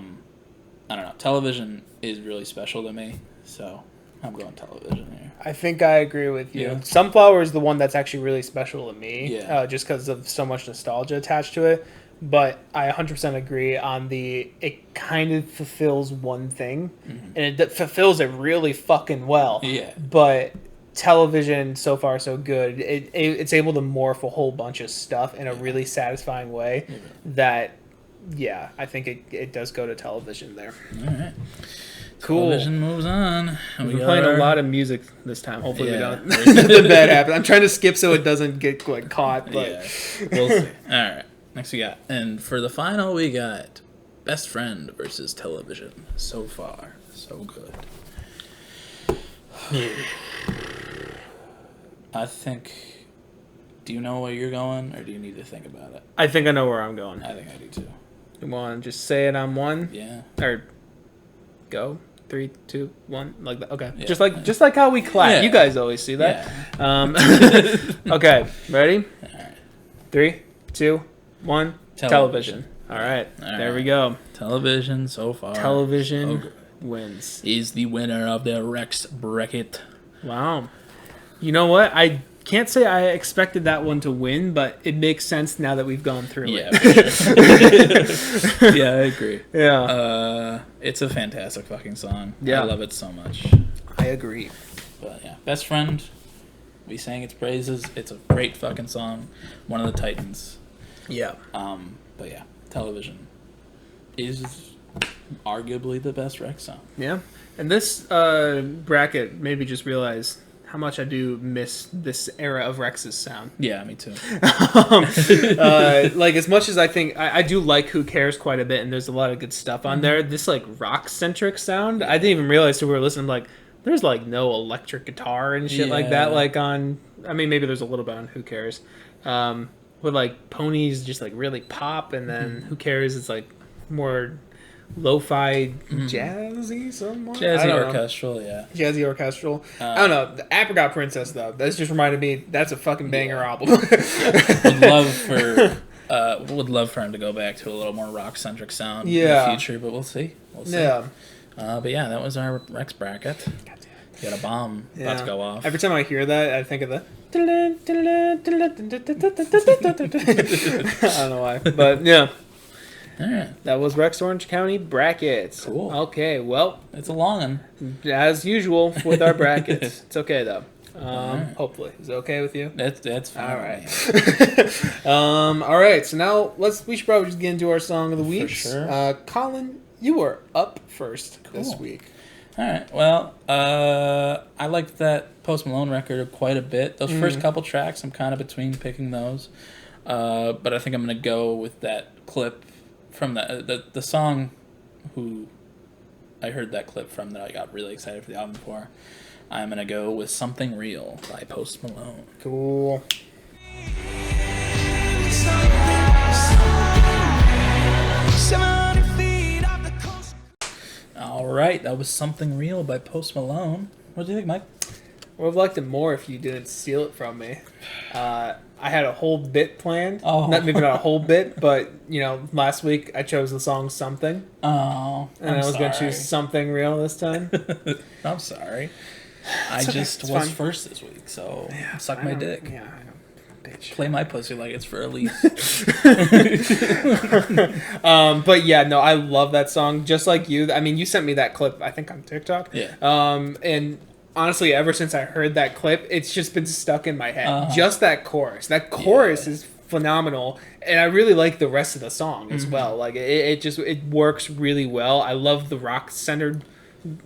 don't know. Television is really special to me, so I'm going Television here. I think I agree with you. Yeah. Sunflower is the one that's actually really special to me, Yeah. just because of so much nostalgia attached to it. But I 100% agree on it kind of fulfills one thing, and it fulfills it really fucking well. Yeah. But Television, so far so good. It's able to morph a whole bunch of stuff in a really satisfying way that, yeah, I think it does go to Television there. All right. Cool. Television moves on. We're playing a lot of music this time. Hopefully we Yeah. don't. Nothing bad happen. I'm trying to skip so it doesn't get like caught. But Yeah. We'll see. All right. Next we got, and for the final we got Best Friend versus Television. So far, so good. I think. Do you know where you're going, or do you need to think about it? I think I know where I'm going. I think I do too. You want to just say it on one? Yeah. Or go 3, 2, 1, like that. Okay. Yeah. Just like how we clap. Yeah. You guys always see that. Okay. Ready? All right. 3, 2, 1. Television. All right. All There we right. go. Television so far. Television wins. Is the winner of the Rex bracket. Wow. You know what? I can't say I expected that one to win, but it makes sense now that we've gone through Yeah. it. For sure. Yeah, I agree. Yeah. It's a fantastic fucking song. Yeah. I love it so much. I agree. But yeah, Best Friend. We sang its praises. It's a great fucking song. One of the Titans. Yeah. But yeah, Television is arguably the best Rex song. Yeah. And this bracket made me just realize how much I do miss this era of Rex's sound. Yeah, me too. Like, as much as I think I do like Who Cares quite a bit, and there's a lot of good stuff on there, this like rock centric sound, I didn't even realize till we were listening, like there's like no electric guitar and shit like that, Yeah. like on, I mean, maybe there's a little bit on Who Cares, with like Ponies just like really pop, and then Who Cares is like more lo-fi jazzy somewhat. I Jazzy don't know. orchestral, yeah. Jazzy orchestral. I don't know. The Apricot Princess, though, that's just reminded me that's a fucking banger album. Would love for him to go back to a little more rock centric sound in Yeah. the future, but we'll see. Yeah. But yeah, that was our Rex bracket. You got a bomb about to go off. Every time I hear that, I think of the. I don't know why, but yeah. All right. That was Rex Orange County brackets. Cool. Okay, well, It's a long one. as usual with our brackets, it's okay though. Alright. Hopefully, is it okay with you? That's fine. All right. All right. So now we should probably just get into our song of the week. sure. Colin, you are up first this Cool. week. All right. Well, I liked that Post Malone record quite a bit. Those first couple tracks, I'm kind of between picking those. But I think I'm gonna go with that clip from the song. Who I heard that clip from that I got really excited for the album for. I'm gonna go with Something Real by Post Malone. Cool. All right, that was Something Real by Post Malone. What do you think, Mike? Would have liked it more if you didn't steal it from me. I had a whole bit planned. Oh. Maybe not a whole bit, but last week I chose the song "Something," Oh, and I was going to choose "Something Real" this time. I'm sorry. I okay, just it's was fine. first this week, so suck I my don't- dick. Yeah, I know. Bitch. Play my pussy like it's for Elise. But yeah, no, I love that song. Just like you. I mean, you sent me that clip, I think, on TikTok. Yeah. And honestly, ever since I heard that clip, it's just been stuck in my head. Uh-huh. Just that chorus. That chorus is phenomenal, and I really like the rest of the song as well. Like it works really well. I love the rock centered.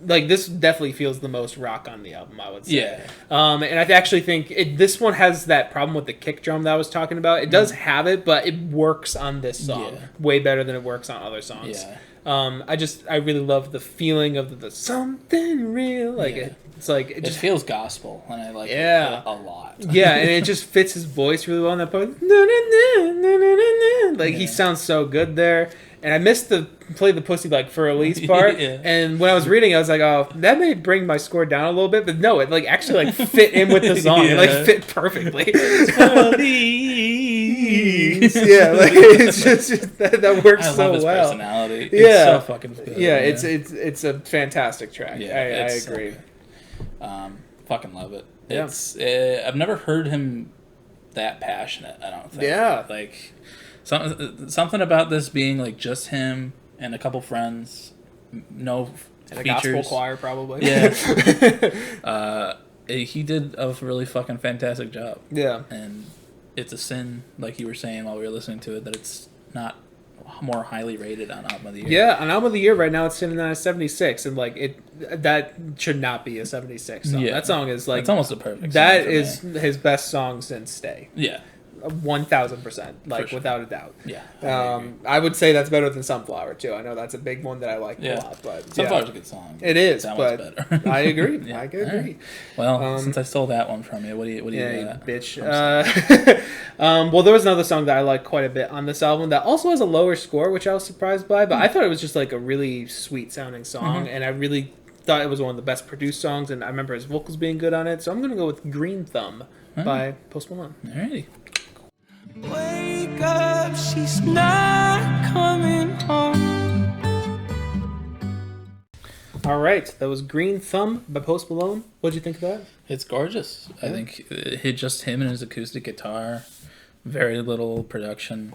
Like, this definitely feels the most rock on the album, I would say. Yeah. And I actually think this one has that problem with the kick drum that I was talking about. It does have it, but it works on this song Yeah. way better than it works on other songs. Yeah. I really love the feeling of the something real. Like Yeah. it's like It feels gospel, and I like Yeah. it a lot. yeah, and it just fits his voice really well in that part. Like he sounds so good there. And I missed the play the pussy like for Elise part. Yeah. And when I was reading, I was like, oh, that may bring my score down a little bit, but no, it like actually like fit in with the song. It like fit perfectly. Yeah, like it's just that works I love so his well. personality. Yeah. It's so fucking good. Yeah, it's a fantastic track. Yeah, I it's so agree. good. Fucking love it. Yeah. It's I've never heard him that passionate. I don't think. Yeah. Like something about this being like just him and a couple friends, no and features. a gospel choir, probably. Yeah. He did a really fucking fantastic job. Yeah. And it's a sin, like you were saying while we were listening to it, that it's not more highly rated on Album of the Year. Yeah, on Album of the Year right now it's sitting at a 76, and like that should not be a 76 song. Yeah. That song is like it's almost a perfect. That song for is me. his best song since Stay. Yeah. 1,000%, like sure. without a doubt. Yeah. I would say that's better than Sunflower too. I know that's a big one that I like a lot, but Sunflower's a good song. It is, that but one's better. I agree. Yeah. I agree. Right. Well, since I stole that one from you, what do you got? Bitch. Well, there was another song that I like quite a bit on this album that also has a lower score, which I was surprised by, but I thought it was just like a really sweet sounding song, and I really thought it was one of the best produced songs, and I remember his vocals being good on it, so I'm gonna go with Green Thumb by Post Malone. Alrighty. Wake up, she's not coming home. All right, that was Green Thumb by Post Malone. What'd you think of that? It's gorgeous. I think just him and his acoustic guitar. Very little production,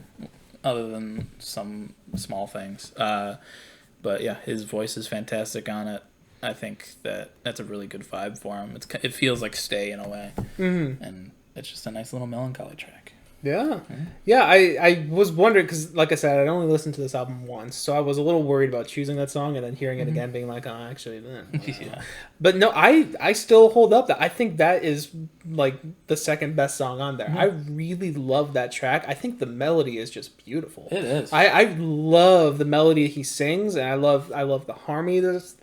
other than some small things. But yeah, his voice is fantastic on it. I think that's a really good vibe for him. It feels like Stay in a way, and it's just a nice little melancholy track. Yeah. Yeah, I was wondering, because like I said, I'd only listened to this album once, so I was a little worried about choosing that song and then hearing it again being like, oh, actually, Yeah. But no, I still hold up that I think that is like the second best song on there. I really love that track. I think the melody is just beautiful. It is. I love the melody he sings, and I love the harmonies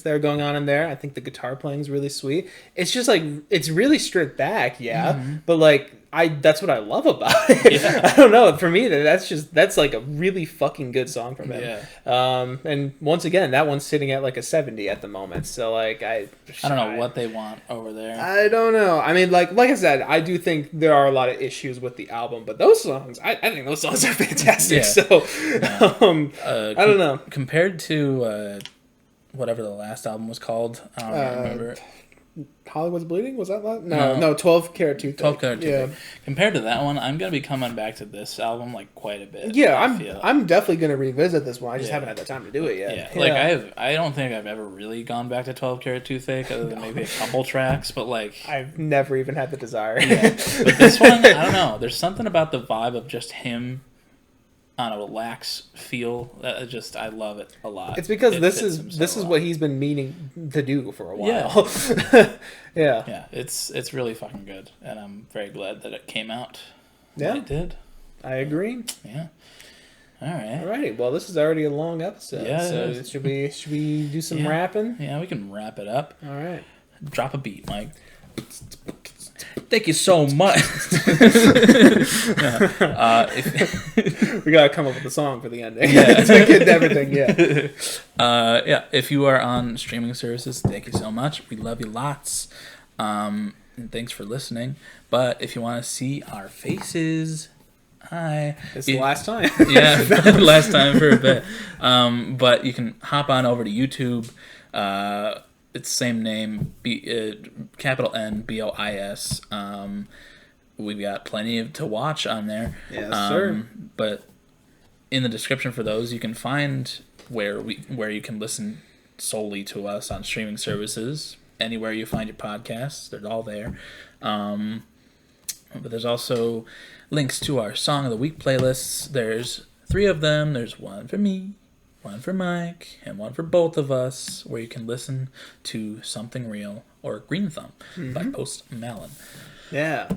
that are going on in there. I think the guitar playing is really sweet. It's just like, it's really stripped back, but like that's what I love about it. Yeah. I don't know. For me, that's like a really fucking good song from him. Yeah. And once again, that one's sitting at like a 70 at the moment. So like I don't know what they want over there. I don't know. I mean, like I said, I do think there are a lot of issues with the album, but those songs, I think those songs are fantastic. Yeah. So I don't know. Compared to whatever the last album was called, I don't remember. Hollywood's Bleeding? Was that that? No, 12 Karat Toothpick. 12 Karat Toothpick. Compared to that one, I'm going to be coming back to this album like quite a bit. Yeah, I'm definitely going to revisit this one. I just haven't had the time to do it yet. Yeah. Like I don't think I've ever really gone back to 12 Karat Toothache other than maybe a couple tracks, but like I've never even had the desire. Yeah. But this one, I don't know. There's something about the vibe of just him on a relaxed feel. I love it a lot. It's because this is what he's been meaning to do for a while. Yeah. Yeah, it's really fucking good, and I'm very glad that it came out. Yeah, it did. I agree. Yeah. All right. Alrighty. Well, this is already a long episode. Yeah. So should we do some rapping? Yeah, we can wrap it up. All right. Drop a beat, Mike. Thank you so much. We gotta come up with a song for the ending. Yeah, to get everything. Yeah. Yeah. If you are on streaming services, thank you so much. We love you lots. And thanks for listening. But if you want to see our faces, hi. It's the last time. Yeah, last time for a bit. But you can hop on over to YouTube. It's the same name, capital N BOIS. We've got plenty to watch on there. Yes, sir. But in the description for those, you can find where you can listen solely to us on streaming services. Anywhere you find your podcasts, they're all there. But there's also links to our Song of the Week playlists. There's 3 of them. There's one for me, one for Mike, and one for both of us, where you can listen to Something Real or Green Thumb by Post Malone. Yeah.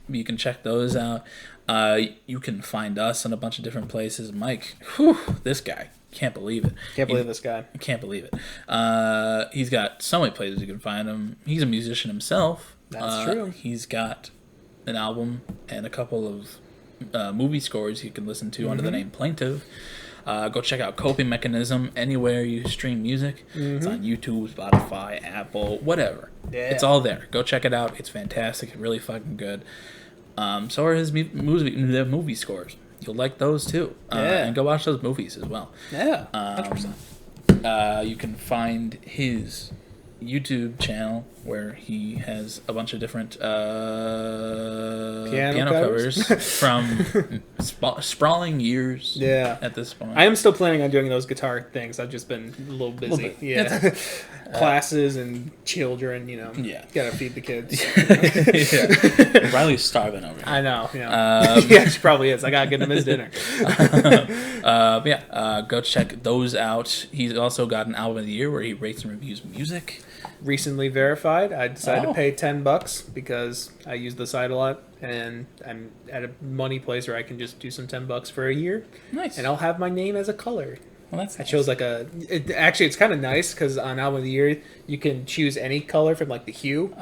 You can check those out. You can find us in a bunch of different places. Mike, this guy, can't believe it. Can't believe this guy. Can't believe it. He's got so many places you can find him. He's a musician himself. That's true. He's got an album and a couple of movie scores you can listen to under the name Plaintive. Go check out Coping Mechanism anywhere you stream music. It's on YouTube, Spotify, Apple, whatever. Yeah. It's all there. Go check it out. It's fantastic. Really fucking good. So are his movie scores. You'll like those too. And go watch those movies as well. Yeah. 100%. You can find his YouTube channel where he has a bunch of different piano covers from sprawling years. Yeah. At this point, I am still planning on doing those guitar things. I've just been a little busy. Yeah. Classes and children, Yeah. Gotta feed the kids. Yeah. Riley's starving over here. I know. Yeah, she probably is. I gotta get him his dinner. Go check those out. He's also got an album of the year where he rates and reviews music. Recently verified. I decided to pay $10 because I use the site a lot, and I'm at a money place where I can just do some $10 for a year. Nice. And I'll have my name as a color. Well, that's I chose it's kind of nice because on album of the year you can choose any color from like the hue.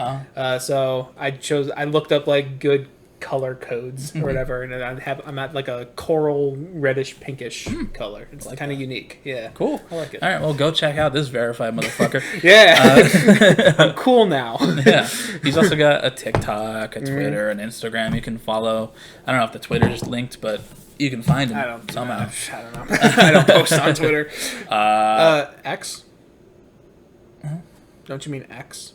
So I looked up like good color codes or whatever, and I'm at like a coral reddish pinkish color. It's like kind of unique. Yeah, cool. I like it. All right, well, go check out this verified motherfucker. Yeah, I'm cool now. Yeah, he's also got a TikTok, a Twitter, an Instagram you can follow. I don't know if the Twitter is linked, but you can find him somehow. I don't know. I don't post on Twitter. X? Don't you mean X?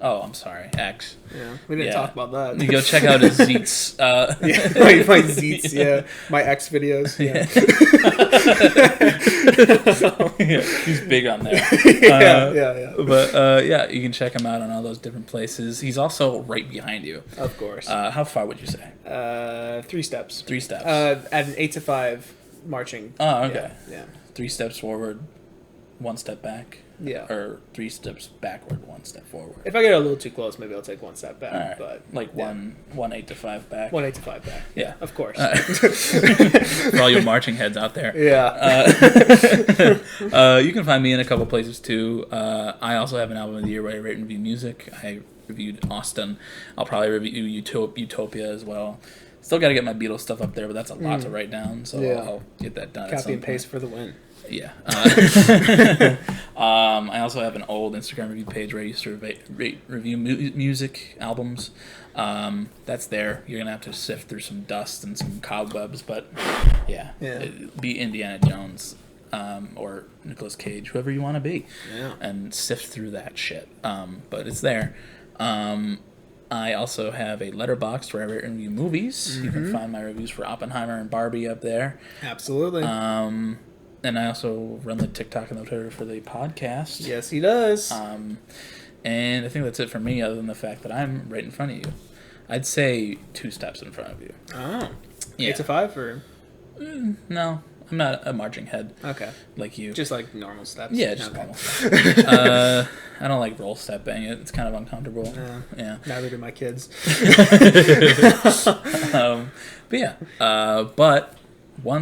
Oh, I'm sorry. X. Yeah, we didn't talk about that. You go check out his Zeets. My Zeets, yeah. My X videos. Yeah. He's big on there. Yeah. But you can check him out on all those different places. He's also right behind you. Of course. How far would you say? 3 steps. 3 steps. At an 8 to 5 marching. Oh, okay. Yeah. 3 steps forward, 1 step back. Yeah. Or 3 steps backward, 1 step forward. If I get a little too close, maybe I'll take 1 step back. Right. But like 1 8 to 5 back. 1 8 to 5 back. Yeah. Of course. For all your marching heads out there. Yeah. You can find me in a couple places too. I also have an album of the year where I rate and review music. I reviewed Austin. I'll probably review Utopia as well. Still got to get my Beatles stuff up there, but that's a lot to write down, so I'll get that done. Copy and paste for the win. Yeah. I also have an old Instagram review page where I used to review music albums. That's there. You're gonna have to sift through some dust and some cobwebs, but be Indiana Jones or Nicolas Cage, whoever you want to be, and sift through that shit. But it's there. I also have a letterbox where I review movies. You can find my reviews for Oppenheimer and Barbie up there. Absolutely. And I also run the TikTok and the Twitter for the podcast. Yes, he does. And I think that's it for me, other than the fact that I'm right in front of you. I'd say 2 steps in front of you. Oh. Yeah. 8 to 5 or? No, I'm not a marching head. Okay. Like you. Just like normal steps. Yeah, just normal steps. I don't like roll stepping. It's kind of uncomfortable. Yeah. Neither do my kids. But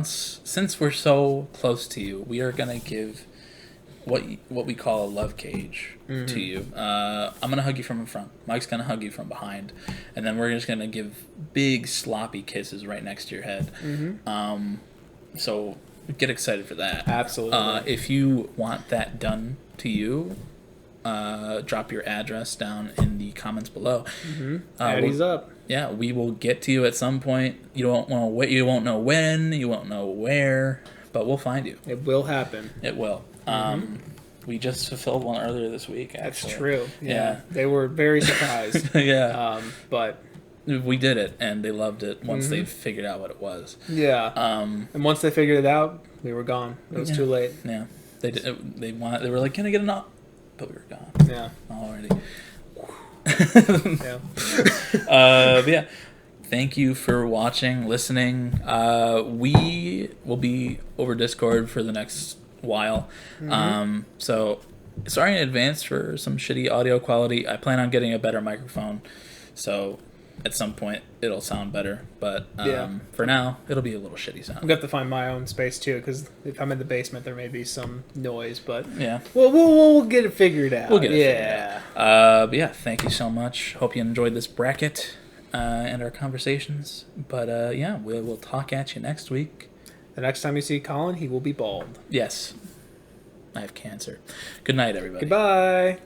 since we're so close to you, we are gonna give what we call a love cage to you. I'm gonna hug you from in front. Mike's gonna hug you from behind, and then we're just gonna give big sloppy kisses right next to your head. So get excited for that. Absolutely. If you want that done to you, drop your address down in the comments below. Addy's up. Yeah, we will get to you at some point. You won't know when, you won't know where, but we'll find you. It will happen. It will. We just fulfilled one earlier this week, actually. That's true. Yeah. They were very surprised. But we did it, and they loved it once they figured out what it was. Yeah. And once they figured it out, we were gone. It was too late. Yeah. They were like, "Can I get a knock?" But we were gone. Yeah. Already. Yeah. Thank you for watching, listening. We will be over Discord for the next while. So sorry in advance for some shitty audio quality. I plan on getting a better microphone, so at some point it'll sound better. But for now, it'll be a little shitty sound. I'm gonna have to find my own space too, because if I'm in the basement, there may be some noise. But yeah, we'll get it figured out. We'll get it figured out. But yeah, thank you so much. Hope you enjoyed this bracket and our conversations. But we'll talk at you next week. The next time you see Colin, he will be bald. Yes. I have cancer. Good night, everybody. Goodbye.